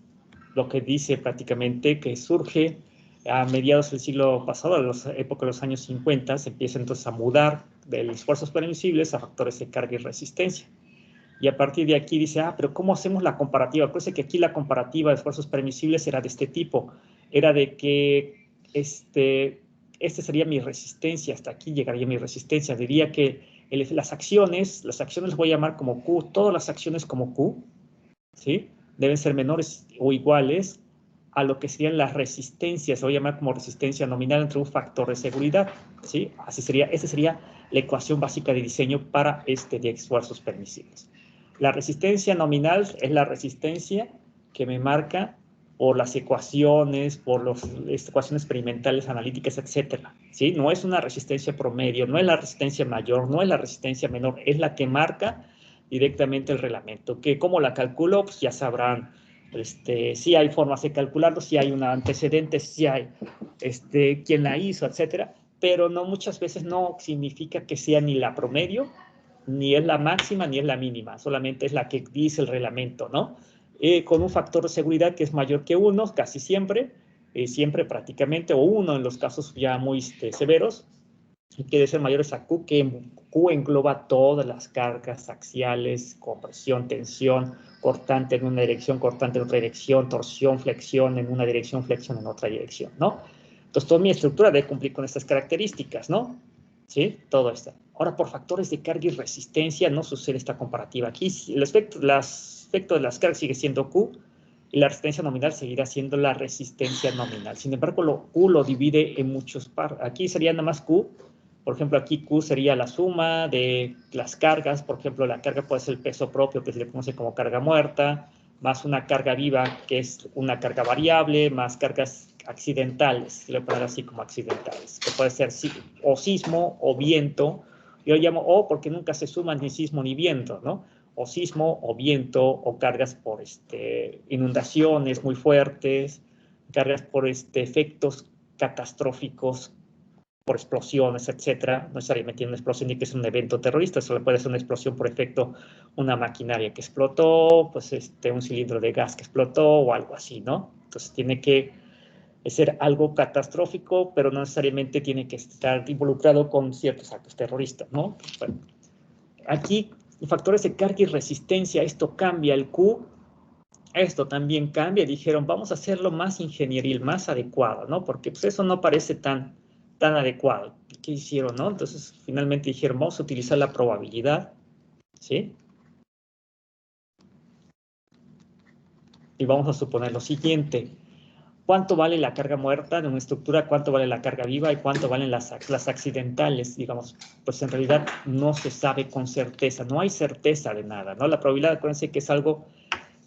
lo que dice prácticamente que surge a mediados del siglo pasado, a la época de los años 50, se empieza entonces a mudar de los esfuerzos permisibles a factores de carga y resistencia. Y a partir de aquí dice, pero ¿cómo hacemos la comparativa? Acuérdense que aquí la comparativa de esfuerzos permisibles era de este tipo. Era de que sería mi resistencia, hasta aquí llegaría mi resistencia. Diría que las acciones las voy a llamar como Q, todas las acciones como Q, ¿sí? Deben ser menores o iguales a lo que serían las resistencias, se voy a llamar como resistencia nominal entre un factor de seguridad, ¿sí? Esa sería la ecuación básica de diseño para de esfuerzos permisibles. La resistencia nominal es la resistencia que me marca por las ecuaciones, por las ecuaciones experimentales, analíticas, etcétera, ¿sí? No es una resistencia promedio, no es la resistencia mayor, no es la resistencia menor, es la que marca directamente el reglamento. Que ¿cómo la calculo? Pues ya sabrán, si hay formas de calcularlo, si hay un antecedente, si hay quién la hizo, etcétera, pero no, muchas veces no significa que sea ni la promedio, ni es la máxima, ni es la mínima, solamente es la que dice el reglamento, ¿no? Con un factor de seguridad que es mayor que 1, casi siempre, siempre prácticamente, o 1 en los casos ya muy severos, y que debe ser mayores a Q, que Q engloba todas las cargas axiales, compresión, tensión, cortante en una dirección, cortante en otra dirección, torsión, flexión en una dirección, flexión en otra dirección, ¿no? Entonces, toda mi estructura debe cumplir con estas características, ¿no? ¿Sí? Todo esto. Ahora, por factores de carga y resistencia, no sucede esta comparativa. Aquí el efecto de las cargas sigue siendo Q, y la resistencia nominal seguirá siendo la resistencia nominal. Sin embargo, Q lo divide en muchos pares. Aquí sería nada más Q. Por ejemplo, aquí Q sería la suma de las cargas. Por ejemplo, la carga puede ser el peso propio, que se le conoce como carga muerta, más una carga viva, que es una carga variable, más cargas accidentales, se le puede poner así como accidentales, que puede ser o sismo o viento. Yo llamo O porque nunca se suman ni sismo ni viento, ¿no? O sismo o viento o cargas por inundaciones muy fuertes, cargas por efectos catastróficos por explosiones, etcétera. No necesariamente una explosión ni que es un evento terrorista, solo puede ser una explosión por efecto, una maquinaria que explotó, pues un cilindro de gas que explotó o algo así, ¿no? Entonces tiene que ser algo catastrófico, pero no necesariamente tiene que estar involucrado con ciertos actos terroristas, ¿no? Bueno, aquí, factores de carga y resistencia, esto cambia el Q, esto también cambia. Dijeron, vamos a hacerlo más ingenieril, más adecuado, ¿no? Porque pues, eso no parece tan adecuado. ¿Qué hicieron, no? Entonces, finalmente dijeron, vamos a utilizar la probabilidad, ¿sí? Y vamos a suponer lo siguiente. ¿Cuánto vale la carga muerta de una estructura? ¿Cuánto vale la carga viva? ¿Y cuánto valen las accidentales? Digamos, pues en realidad no se sabe con certeza. No hay certeza de nada, ¿no? La probabilidad, acuérdense que es algo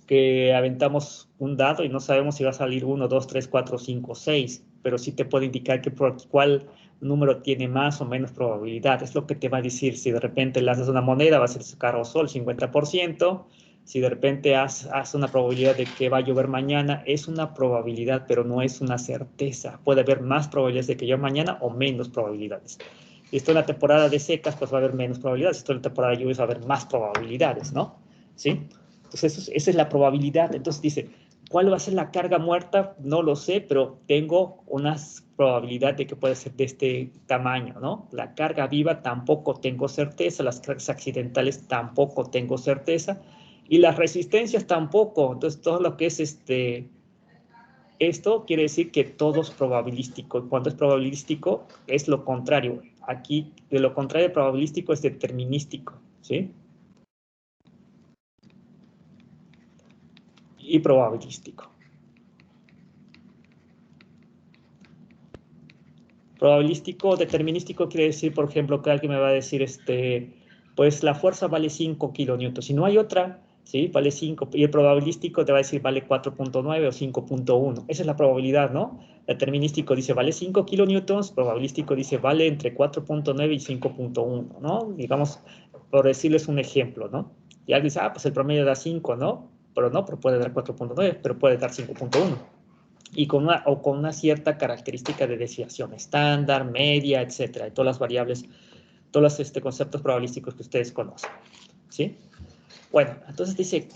que aventamos un dado y no sabemos si va a salir 1, 2, 3, 4, 5, 6, pero sí te puede indicar que cuál número tiene más o menos probabilidad. Es lo que te va a decir. Si de repente lanzas una moneda, va a ser carro o sol, 50%. Si de repente haces una probabilidad de que va a llover mañana, es una probabilidad, pero no es una certeza. Puede haber más probabilidades de que llueva mañana o menos probabilidades. Si estoy en la temporada de secas, pues va a haber menos probabilidades. Si estoy en la temporada de lluvias, va a haber más probabilidades, ¿no? ¿Sí? Entonces, esa es la probabilidad. Entonces dice, ¿cuál va a ser la carga muerta? No lo sé, pero tengo una probabilidad de que puede ser de este tamaño, ¿no? La carga viva tampoco tengo certeza, las cargas accidentales tampoco tengo certeza, y las resistencias tampoco. Entonces, todo lo que es esto quiere decir que todo es probabilístico. Y cuando es probabilístico, es lo contrario. Aquí, de lo contrario de probabilístico es determinístico, ¿sí? Y probabilístico. Probabilístico, determinístico quiere decir, por ejemplo, que alguien me va a decir, pues la fuerza vale 5 kilonewtons. Si no hay otra, ¿sí? Vale 5. Y el probabilístico te va a decir vale 4.9 o 5.1. Esa es la probabilidad, ¿no? Determinístico dice vale 5 kilonewtons, probabilístico dice vale entre 4.9 y 5.1, ¿no? Digamos, por decirles un ejemplo, ¿no? Y alguien dice, pues el promedio da 5, ¿no? Pero puede dar 4.9, pero puede dar 5.1. Y con una cierta característica de desviación estándar, media, etcétera, de todas las variables, todos los conceptos probabilísticos que ustedes conocen, ¿sí? Bueno, entonces dice,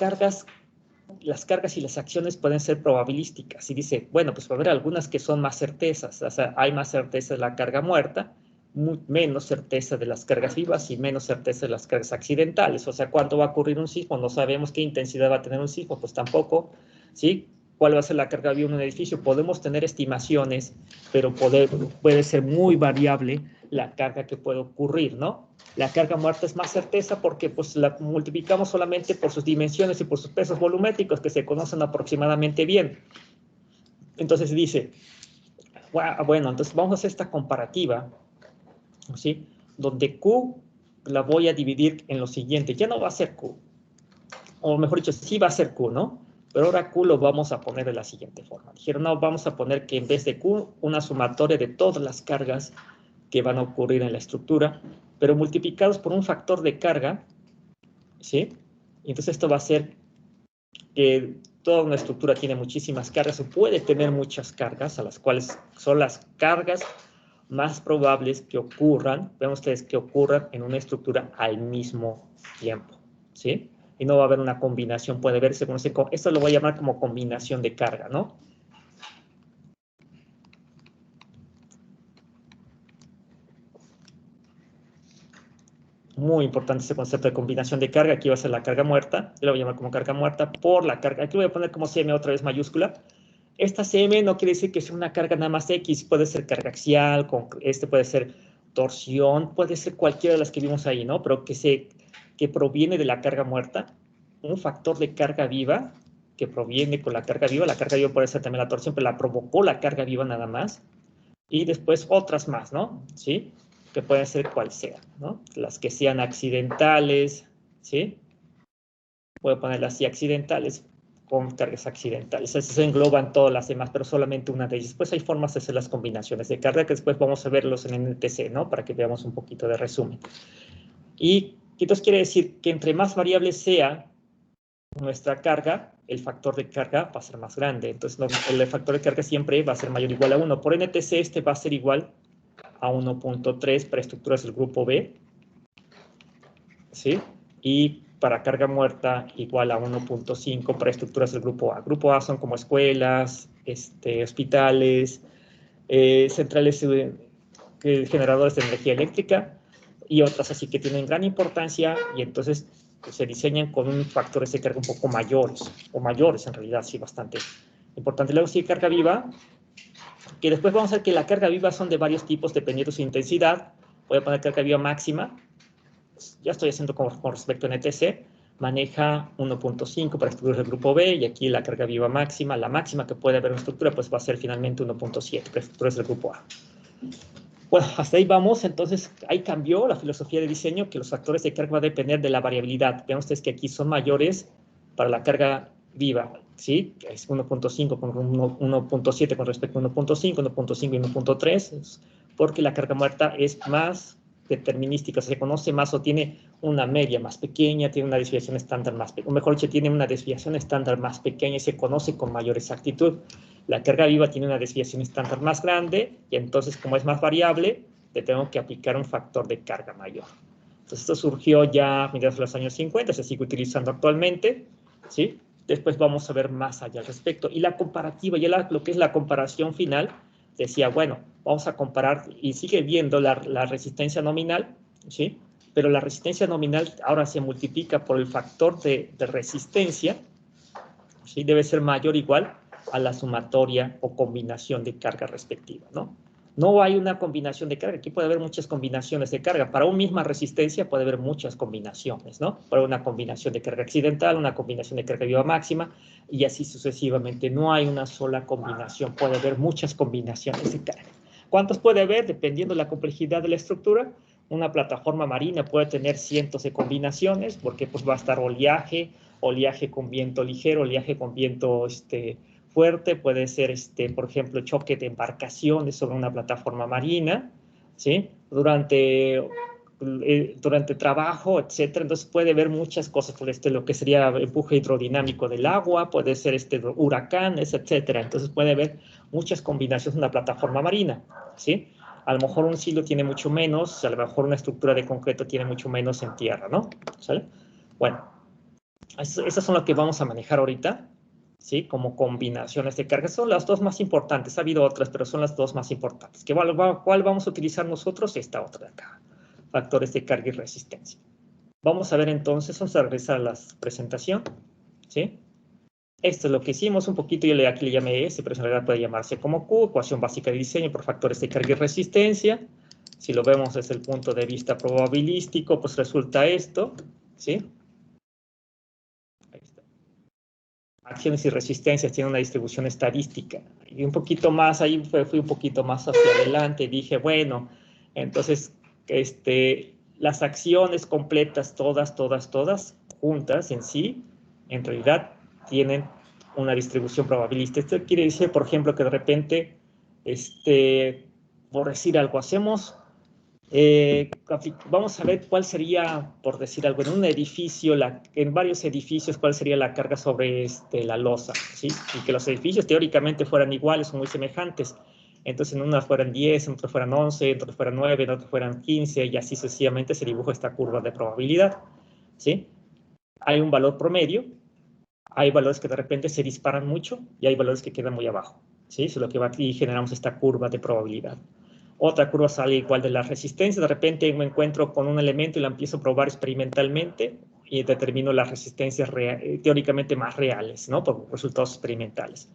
las cargas y las acciones pueden ser probabilísticas. Y dice, bueno, pues va a haber algunas que son más certezas. O sea, hay más certeza de la carga muerta, menos certeza de las cargas vivas y menos certeza de las cargas accidentales. O sea, ¿cuándo va a ocurrir un sismo? No sabemos qué intensidad va a tener un sismo, pues tampoco, ¿sí? ¿Cuál va a ser la carga viva en un edificio? Podemos tener estimaciones, pero puede ser muy variable la carga que puede ocurrir, ¿no? La carga muerta es más certeza porque pues, la multiplicamos solamente por sus dimensiones y por sus pesos volumétricos que se conocen aproximadamente bien. Entonces dice, bueno, entonces vamos a hacer esta comparativa, ¿sí? Donde Q la voy a dividir en lo siguiente. Ya no va a ser Q, o mejor dicho, sí va a ser Q, ¿no? Pero ahora Q lo vamos a poner de la siguiente forma. Dijeron, no, vamos a poner que en vez de Q, una sumatoria de todas las cargas que van a ocurrir en la estructura, pero multiplicados por un factor de carga, ¿sí? Y entonces esto va a hacer que toda una estructura tiene muchísimas cargas o puede tener muchas cargas, a las cuales son las cargas más probables que ocurran, vean ustedes, que ocurran en una estructura al mismo tiempo, ¿sí? Y no va a haber una combinación, puede verse, esto lo voy a llamar como combinación de carga, ¿no? Muy importante ese concepto de combinación de carga. Aquí va a ser la carga muerta. Yo lo voy a llamar como carga muerta por la carga. Aquí lo voy a poner como CM otra vez mayúscula. Esta CM no quiere decir que sea una carga nada más X. Puede ser carga axial, puede ser torsión, puede ser cualquiera de las que vimos ahí, ¿no? Pero que proviene de la carga muerta. Un factor de carga viva que proviene con la carga viva. La carga viva puede ser también la torsión, pero la provocó la carga viva nada más. Y después otras más, ¿no? ¿Sí? Que pueden ser cual sea, ¿no? Las que sean accidentales, ¿sí? Puedo ponerlas así, accidentales, con cargas accidentales. Esas se engloban todas las demás, pero solamente una de ellas. Después hay formas de hacer las combinaciones de carga, que después vamos a verlos en NTC, ¿no? Para que veamos un poquito de resumen. Y entonces quiere decir que entre más variable sea nuestra carga, el factor de carga va a ser más grande. Entonces, el factor de carga siempre va a ser mayor o igual a 1. Por NTC, este va a ser igual a 1.3 para estructuras del grupo B, ¿sí? Y para carga muerta igual a 1.5 para estructuras del grupo A. Grupo A son como escuelas, hospitales, centrales generadores de energía eléctrica y otras así que tienen gran importancia y entonces pues, se diseñan con un factor de carga un poco mayores, o mayores en realidad, sí, bastante importante. Luego sí, carga viva, que después vamos a ver que la carga viva son de varios tipos dependiendo de su intensidad. Voy a poner carga viva máxima, ya estoy haciendo con respecto a NTC, maneja 1.5 para estructuras del grupo B, y aquí la carga viva máxima, la máxima que puede haber en una estructura, pues va a ser finalmente 1.7 para estructuras del grupo A. Bueno, hasta ahí vamos, entonces ahí cambió la filosofía de diseño, que los factores de carga van a depender de la variabilidad. Vean ustedes que aquí son mayores para la carga viva, ¿sí? Es 1.5 con 1.7 con respecto a 1.5, 1.5 y 1.3, porque la carga muerta es más determinística, se conoce más o tiene una media más pequeña, tiene una desviación estándar más pequeña, o mejor dicho, tiene una desviación estándar más pequeña y se conoce con mayor exactitud. La carga viva tiene una desviación estándar más grande y entonces, como es más variable, le tengo que aplicar un factor de carga mayor. Entonces, esto surgió ya a mediados de los años 50, se sigue utilizando actualmente, ¿sí? Después vamos a ver más allá al respecto. Y la comparativa, ya lo que es la comparación final, decía, bueno, vamos a comparar y sigue viendo la resistencia nominal, ¿sí? Pero la resistencia nominal ahora se multiplica por el factor de resistencia, ¿sí? Debe ser mayor o igual a la sumatoria o combinación de carga respectiva, ¿no? No hay una combinación de carga, aquí puede haber muchas combinaciones de carga. Para una misma resistencia puede haber muchas combinaciones, ¿no? Para una combinación de carga accidental, una combinación de carga viva máxima, y así sucesivamente. No hay una sola combinación, puede haber muchas combinaciones de carga. ¿Cuántas puede haber? Dependiendo de la complejidad de la estructura. Una plataforma marina puede tener cientos de combinaciones, porque pues va a estar oleaje con viento ligero, oleaje con viento fuerte, puede ser, por ejemplo, choque de embarcaciones sobre una plataforma marina, ¿sí? Durante trabajo, etcétera. Entonces puede haber muchas cosas por lo que sería empuje hidrodinámico del agua, puede ser huracanes, etcétera. Entonces puede haber muchas combinaciones en una plataforma marina, ¿sí? A lo mejor un silo tiene mucho menos, a lo mejor una estructura de concreto tiene mucho menos en tierra, ¿no? ¿Sale? Bueno, esas son las que vamos a manejar ahorita, ¿sí? Como combinaciones de cargas. Son las dos más importantes. Ha habido otras, pero son las dos más importantes. ¿Cuál vamos a utilizar nosotros? Esta otra de acá. Factores de carga y resistencia. Vamos a ver entonces, vamos a regresar a la presentación, ¿sí? Esto es lo que hicimos un poquito, yo aquí le llamé S, pero en realidad puede llamarse como Q, ecuación básica de diseño por factores de carga y resistencia. Si lo vemos desde el punto de vista probabilístico, pues resulta esto, ¿sí? Ahí está. Acciones y resistencias tienen una distribución estadística. Y un poquito más, ahí fui un poquito más hacia adelante, dije, bueno, entonces, las acciones completas, todas, juntas en sí, en realidad tienen una distribución probabilística. Esto quiere decir, por ejemplo, que de repente, por decir algo, hacemos vamos a ver cuál sería, por decir algo, en un edificio, en varios edificios, cuál sería la carga sobre la losa, ¿sí? Y que los edificios teóricamente fueran iguales o muy semejantes. Entonces, en unas fueran 10, en otras fueran 11, en otras fueran 9, en otras fueran 15, y así sucesivamente se dibuja esta curva de probabilidad, ¿sí? Hay un valor promedio, hay valores que de repente se disparan mucho y hay valores que quedan muy abajo, ¿sí? Eso es lo que va aquí y generamos esta curva de probabilidad. Otra curva sale igual de la resistencia. De repente me encuentro con un elemento y lo empiezo a probar experimentalmente y determino las resistencias teóricamente más reales, ¿no? Por resultados experimentales.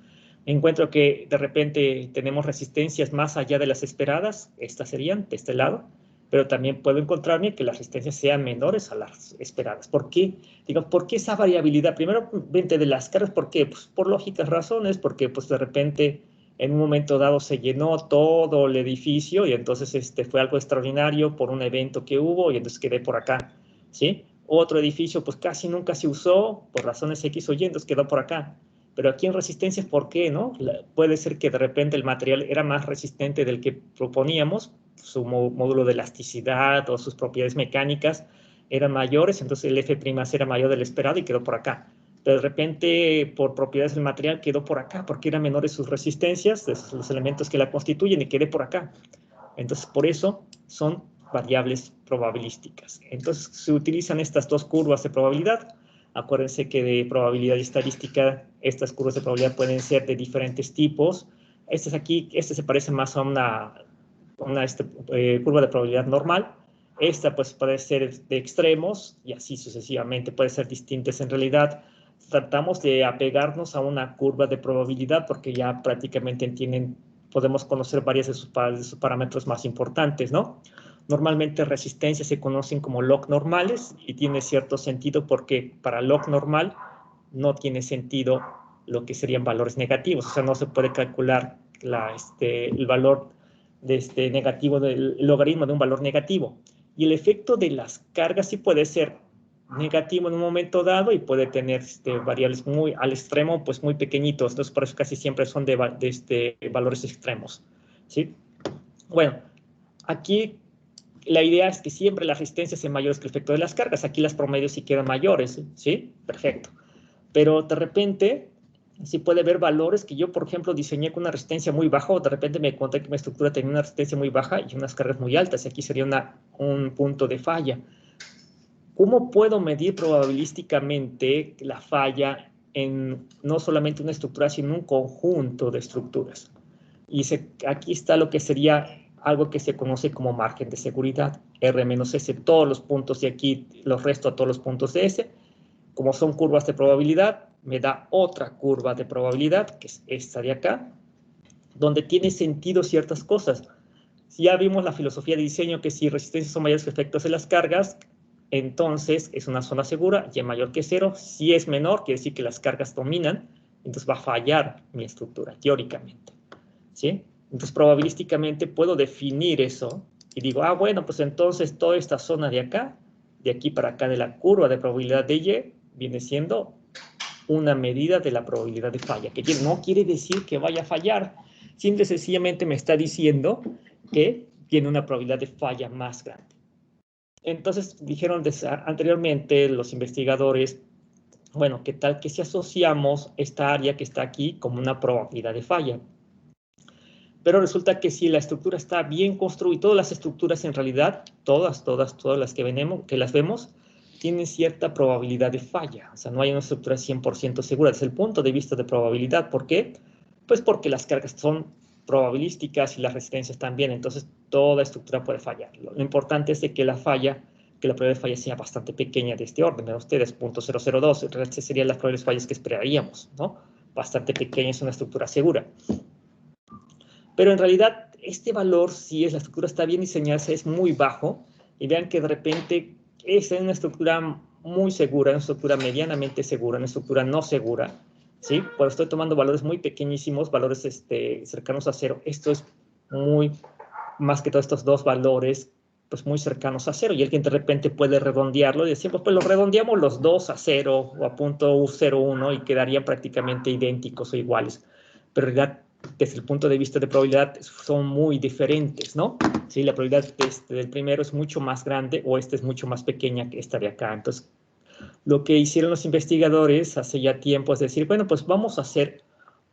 Encuentro que de repente tenemos resistencias más allá de las esperadas, estas serían de este lado, pero también puedo encontrarme que las resistencias sean menores a las esperadas. ¿Por qué? Digo, ¿por qué esa variabilidad? Primero, de las cargas, ¿por qué? Pues por lógicas razones, porque pues de repente en un momento dado se llenó todo el edificio y entonces fue algo extraordinario por un evento que hubo y entonces quedé por acá, ¿sí? Otro edificio pues casi nunca se usó por razones X o Y, entonces quedó por acá. Pero aquí en resistencias, ¿por qué, no? Puede ser que de repente el material era más resistente del que proponíamos, su módulo de elasticidad o sus propiedades mecánicas eran mayores, entonces el F' era mayor del esperado y quedó por acá. Pero de repente, por propiedades del material, quedó por acá, porque eran menores sus resistencias, los elementos que la constituyen, y quedé por acá. Entonces, por eso son variables probabilísticas. Entonces, se utilizan estas dos curvas de probabilidad. Acuérdense que de probabilidad y estadística, estas curvas de probabilidad pueden ser de diferentes tipos. Este se parece más a una curva de probabilidad normal. Esta pues puede ser de extremos y así sucesivamente, puede ser distintas en realidad. Tratamos de apegarnos a una curva de probabilidad porque ya prácticamente podemos conocer varias de sus parámetros más importantes, ¿no? Normalmente resistencias se conocen como log normales y tiene cierto sentido porque para log normal no tiene sentido lo que serían valores negativos, o sea, no se puede calcular el valor negativo del logaritmo de un valor negativo. Y el efecto de las cargas sí puede ser negativo en un momento dado y puede tener variables muy al extremo, pues muy pequeñitos. Entonces, por eso casi siempre son de valores extremos, ¿sí? Bueno, aquí la idea es que siempre las resistencias sean mayores que el efecto de las cargas. Aquí las promedios sí quedan mayores, ¿sí? Perfecto. Pero de repente sí puede haber valores que yo, por ejemplo, diseñé con una resistencia muy baja o de repente me encontré que mi estructura tenía una resistencia muy baja y unas cargas muy altas. Y aquí sería un punto de falla. ¿Cómo puedo medir probabilísticamente la falla en no solamente una estructura, sino en un conjunto de estructuras? Y aquí está lo que sería algo que se conoce como margen de seguridad, R menos S, todos los puntos de aquí los resto a todos los puntos de S. Como son curvas de probabilidad, me da otra curva de probabilidad, que es esta de acá, donde tiene sentido ciertas cosas. Si ya vimos la filosofía de diseño que si resistencias son mayores que efectos de las cargas, entonces es una zona segura, y mayor que 0. Si es menor, quiere decir que las cargas dominan, entonces va a fallar mi estructura, teóricamente, ¿sí? Entonces, probabilísticamente puedo definir eso y digo, bueno, pues entonces toda esta zona de acá, de aquí para acá de la curva de probabilidad de Y, viene siendo una medida de la probabilidad de falla, que no quiere decir que vaya a fallar, simple y sencillamente me está diciendo que tiene una probabilidad de falla más grande. Entonces, dijeron anteriormente los investigadores, bueno, ¿qué tal que si asociamos esta área que está aquí como una probabilidad de falla? Pero resulta que si la estructura está bien construida, todas las estructuras en realidad, todas las que las vemos, tienen cierta probabilidad de falla. O sea, no hay una estructura 100% segura desde el punto de vista de probabilidad. ¿Por qué? Pues porque las cargas son probabilísticas y las resistencias también. Entonces, toda estructura puede fallar. Lo importante es de que la probabilidad de falla sea bastante pequeña de este orden. Vean ustedes, 0.002. Estas serían las probabilidades de fallas que esperaríamos, ¿no? Bastante pequeña es una estructura segura. Pero en realidad, este valor, si la estructura está bien diseñada, es muy bajo. Y vean que de repente es una estructura muy segura, una estructura medianamente segura, una estructura no segura, ¿sí? Cuando estoy tomando valores muy pequeñísimos, valores cercanos a 0, esto es más que todos estos dos valores, pues muy cercanos a 0. Y alguien de repente puede redondearlo y decir, pues lo redondeamos los dos a 0 o a .01 y quedarían prácticamente idénticos o iguales. Pero en realidad, desde el punto de vista de probabilidad, son muy diferentes, ¿no? Sí, la probabilidad del primero es mucho más grande o esta es mucho más pequeña que esta de acá. Entonces, lo que hicieron los investigadores hace ya tiempo es decir, bueno, pues vamos a hacer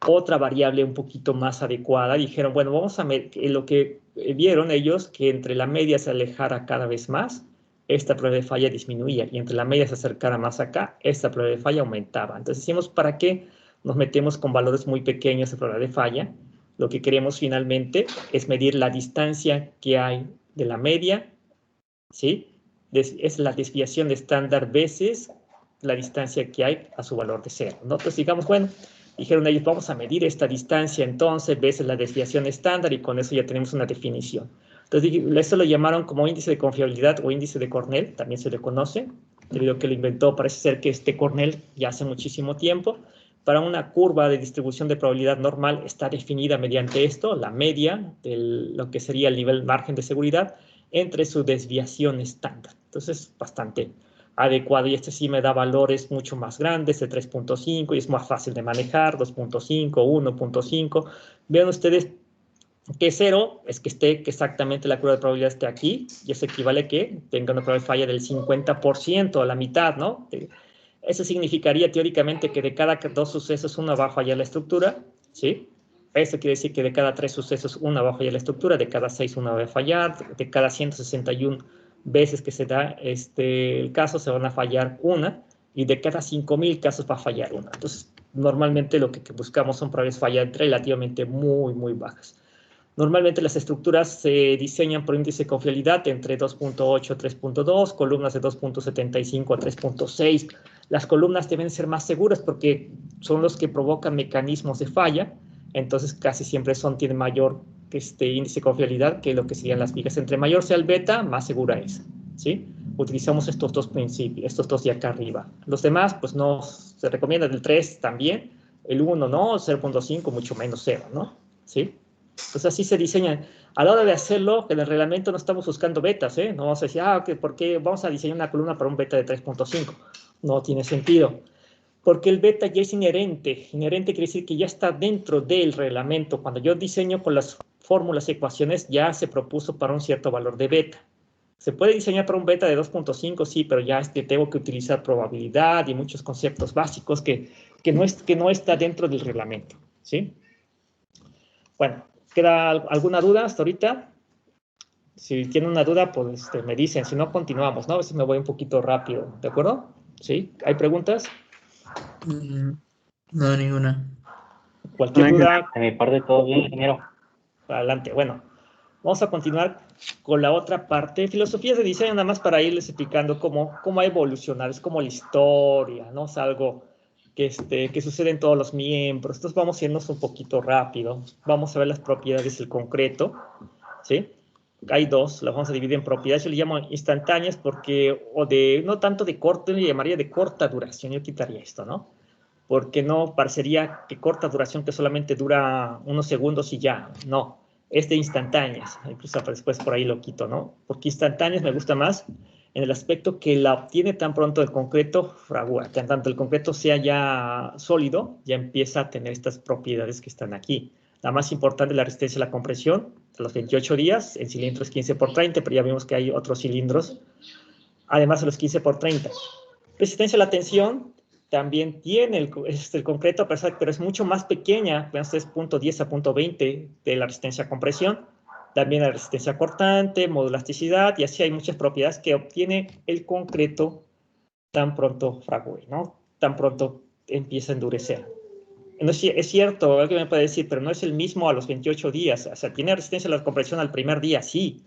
otra variable un poquito más adecuada. Dijeron, bueno, vamos a ver lo que vieron ellos, que entre la media se alejara cada vez más, esta probabilidad de falla disminuía, y entre la media se acercara más acá, esta probabilidad de falla aumentaba. Entonces decimos, ¿para qué nos metemos con valores muy pequeños de probabilidad de falla? Lo que queremos finalmente es medir la distancia que hay de la media, ¿sí? Es la desviación estándar veces la distancia que hay a su valor de 0, ¿no? Entonces, digamos, bueno, dijeron ellos, vamos a medir esta distancia entonces veces la desviación estándar y con eso ya tenemos una definición. Entonces, eso lo llamaron como índice de confiabilidad o índice de Cornell, también se le conoce, debido a que lo inventó, parece ser que Cornell ya hace muchísimo tiempo. Para una curva de distribución de probabilidad normal está definida mediante esto, la media de lo que sería el nivel margen de seguridad entre su desviación estándar. Entonces, bastante adecuado. Y este sí me da valores mucho más grandes, de 3.5, y es más fácil de manejar, 2.5, 1.5. Vean ustedes que 0 es que esté que exactamente la curva de probabilidad esté aquí, y eso equivale a que tenga una probabilidad de falla del 50%, a la mitad, ¿no? Eso significaría teóricamente que de cada 2 sucesos uno va a fallar la estructura, ¿sí? Eso quiere decir que de cada 3 sucesos una va a fallar la estructura, de cada 6 una va a fallar, de cada 161 veces que se da el caso se van a fallar una, y de cada 5.000 casos va a fallar una. Entonces, normalmente lo que buscamos son probabilidades de fallar relativamente muy, muy bajas. Normalmente las estructuras se diseñan por índice de confiabilidad entre 2.8 a 3.2, columnas de 2.75 a 3.6. Las columnas deben ser más seguras porque son los que provocan mecanismos de falla, entonces casi siempre tienen mayor índice de confiabilidad que lo que serían las vigas. Entre mayor sea el beta, más segura es, ¿sí? Utilizamos estos dos principios, estos dos de acá arriba. Los demás, pues no se recomienda, el 3 también, el 1 no, 0.5 mucho menos 0, ¿no? ¿Sí? Pues así se diseñan. A la hora de hacerlo, en el reglamento no estamos buscando betas, ¿eh? No vamos a decir, ¿por qué vamos a diseñar una columna para un beta de 3.5? No tiene sentido. Porque el beta ya es inherente. Inherente quiere decir que ya está dentro del reglamento. Cuando yo diseño con las fórmulas y ecuaciones, ya se propuso para un cierto valor de beta. Se puede diseñar para un beta de 2.5, sí, pero ya tengo que utilizar probabilidad y muchos conceptos básicos que no está dentro del reglamento, ¿sí? Bueno, ¿queda alguna duda hasta ahorita? Si tienen una duda, pues me dicen. Si no, continuamos, ¿no? A veces me voy un poquito rápido, ¿de acuerdo? ¿Sí? ¿Hay preguntas? No, ninguna. Cualquier duda, De mi parte, todo bien, ingeniero. adelante. Bueno, vamos a continuar con la otra parte. Filosofías de diseño, nada más para irles explicando cómo ha evolucionado. Es como la historia, ¿no? Es algo que sucede en todos los miembros. Entonces vamos a irnos un poquito rápido. Vamos a ver las propiedades del concreto, ¿sí? Hay dos, las vamos a dividir en propiedades. Yo le llamo instantáneas porque, no tanto de corto, yo le llamaría de corta duración. Yo quitaría esto, ¿no? Porque no parecería que corta duración, que solamente dura unos segundos y ya. No, es de instantáneas. Incluso después por ahí lo quito, ¿no? Porque instantáneas me gusta más en el aspecto que la obtiene tan pronto el concreto fragua, que en tanto el concreto sea ya sólido, ya empieza a tener estas propiedades que están aquí. La más importante es la resistencia a la compresión, a los 28 días, en cilindros 15 por 30, pero ya vimos que hay otros cilindros, además de los 15 por 30. Resistencia a la tensión, también tiene el concreto, pero es mucho más pequeña, vean ustedes, 0.10 a 0.20 de la resistencia a compresión. También la resistencia cortante, modulasticidad, y así hay muchas propiedades que obtiene el concreto tan pronto fragua, ¿no? Tan pronto empieza a endurecer. No es cierto, alguien me puede decir, pero no es el mismo a los 28 días. O sea, tiene resistencia a la compresión al primer día, sí.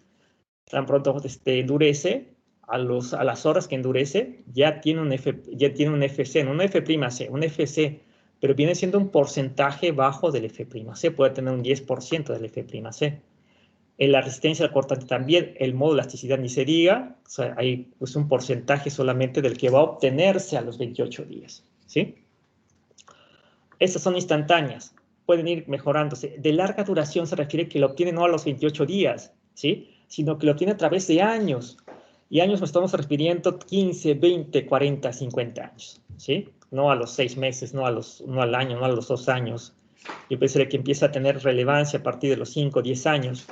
Tan pronto endurece, a las horas que endurece, ya tiene un FC, no un F'C, un FC, pero viene siendo un porcentaje bajo del F'C, puede tener un 10% del F'C. En la resistencia al cortante también, el modo de elasticidad ni se diga, o sea, hay pues, un porcentaje solamente del que va a obtenerse a los 28 días, ¿sí? Estas son instantáneas, pueden ir mejorándose. De larga duración se refiere que lo obtiene no a los 28 días, ¿sí? Sino que lo obtiene a través de años. Y años nos estamos refiriendo 15, 20, 40, 50 años, ¿sí? No a los 6 meses, no al año, no a los 2 años. Yo pensaría que empieza a tener relevancia a partir de los 5, 10 años.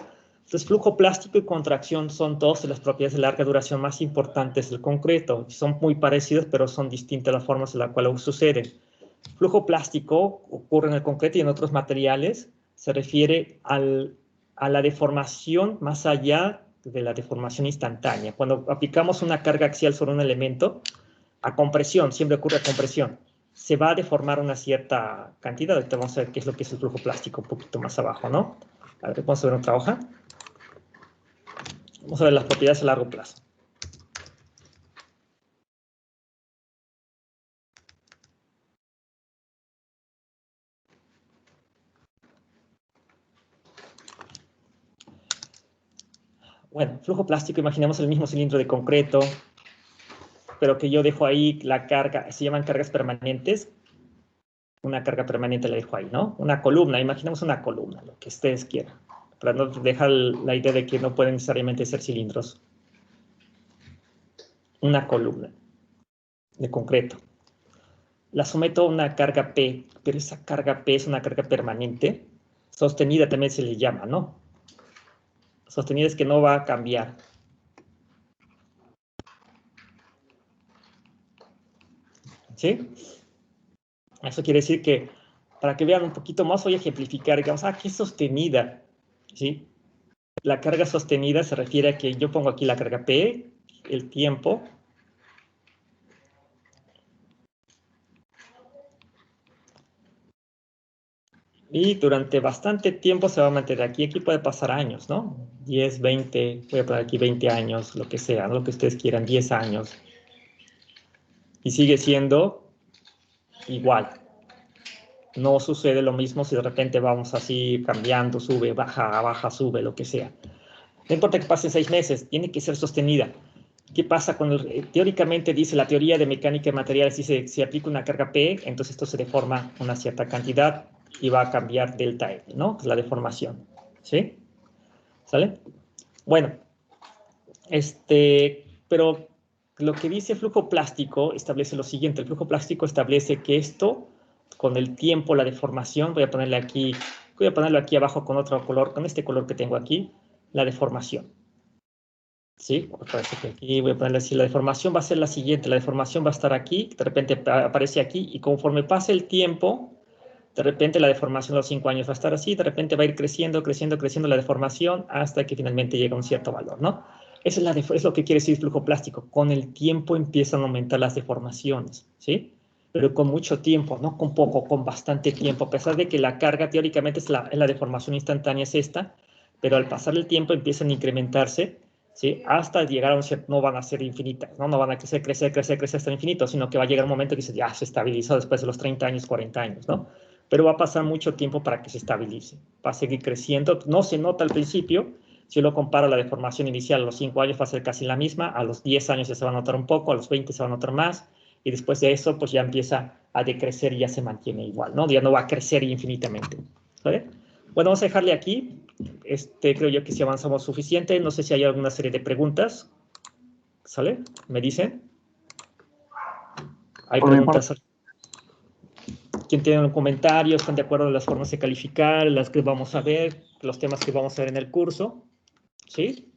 Entonces, flujo plástico y contracción son dos de las propiedades de larga duración más importantes del concreto. Son muy parecidas, pero son distintas las formas en las cuales suceden. Flujo plástico ocurre en el concreto y en otros materiales. Se refiere a la deformación más allá de la deformación instantánea. Cuando aplicamos una carga axial sobre un elemento, a compresión, siempre ocurre a compresión. se va a deformar una cierta cantidad. Ahorita vamos a ver qué es lo que es el flujo plástico un poquito más abajo, ¿no? A ver, vamos a ver otra hoja. Vamos a ver las propiedades a largo plazo. Bueno, flujo plástico, imaginemos el mismo cilindro de concreto, pero que yo dejo ahí la carga, se llaman cargas permanentes. Una carga permanente la dejo ahí, ¿no? Una columna, imaginemos una columna, lo que ustedes quieran, para no dejar la idea de que no pueden necesariamente ser cilindros. Una columna de concreto. La someto a una carga P, pero esa carga P es una carga permanente. Sostenida también se le llama, ¿no? Sostenida es que no va a cambiar. ¿Sí? Eso quiere decir que, para que vean un poquito más, voy a ejemplificar, digamos, ¿qué es sostenida? ¿Sí? La carga sostenida se refiere a que yo pongo aquí la carga P, el tiempo, y durante bastante tiempo se va a mantener aquí. Aquí puede pasar años, ¿no? 10, 20, voy a poner aquí 20 años, lo que sea, ¿no? Lo que ustedes quieran, 10 años. Y sigue siendo igual. No sucede lo mismo si de repente vamos así cambiando, sube, baja, sube, lo que sea. No importa que pasen 6 meses, tiene que ser sostenida. ¿Qué pasa cuando teóricamente dice la teoría de mecánica de materiales? Dice, si aplica una carga P, entonces esto se deforma una cierta cantidad y va a cambiar delta L, ¿no? Es la deformación, ¿sí? ¿Sale? Bueno, pero lo que dice flujo plástico establece lo siguiente. El flujo plástico establece que esto, con el tiempo, la deformación, voy a ponerlo aquí abajo con otro color, con este color que tengo aquí, la deformación. ¿Sí? Parece que aquí voy a ponerle así, la deformación va a ser la siguiente, la deformación va a estar aquí, de repente aparece aquí, y conforme pase el tiempo, de repente la deformación a los 5 años va a estar así, de repente va a ir creciendo, creciendo, creciendo la deformación hasta que finalmente llega a un cierto valor, ¿no? Eso es lo que quiere decir flujo plástico. Con el tiempo empiezan a aumentar las deformaciones, ¿sí? Pero con mucho tiempo, no con poco, con bastante tiempo, a pesar de que la carga teóricamente es la deformación instantánea es esta, pero al pasar el tiempo empiezan a incrementarse, ¿sí? Hasta llegar a un cierto, no van a ser infinitas, ¿no? No van a crecer, crecer, crecer, crecer hasta el infinito, sino que va a llegar un momento que ya se estabilizó después de los 30 años, 40 años, ¿no? Pero va a pasar mucho tiempo para que se estabilice. Va a seguir creciendo, no se nota al principio. Si yo lo comparo, la deformación inicial a los 5 años va a ser casi la misma, a los 10 años ya se va a notar un poco, a los 20 se va a notar más, y después de eso, pues ya empieza a decrecer y ya se mantiene igual, ¿no? Ya no va a crecer infinitamente, ¿vale? Bueno, vamos a dejarle aquí. Creo yo que si avanzamos suficiente, no sé si hay alguna serie de preguntas, ¿sale? ¿Me dicen? ¿Hay preguntas? ¿Quién tiene un comentario? ¿Están de acuerdo en las formas de calificar, las que vamos a ver, los temas que vamos a ver en el curso? ¿Sí?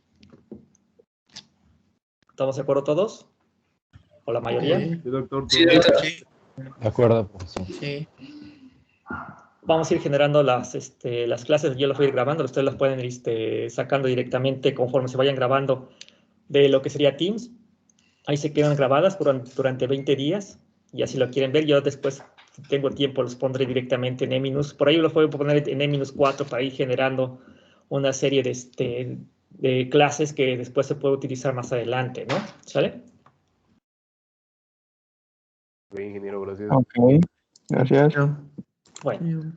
¿Estamos de acuerdo todos? ¿O la mayoría? Sí, doctor. Sí, doctor. Sí. De acuerdo, profesor. Sí. Vamos a ir generando las clases, yo las voy a ir grabando, ustedes las pueden ir sacando directamente conforme se vayan grabando de lo que sería Teams. Ahí se quedan grabadas durante 20 días, y así lo quieren ver. Yo después, si tengo tiempo, los pondré directamente en E-, por ahí los voy a poner en E-4 para ir generando una serie de clases que después se puede utilizar más adelante, ¿no? ¿Sale? Ok, ingeniero, gracias. Ok, gracias. Bueno.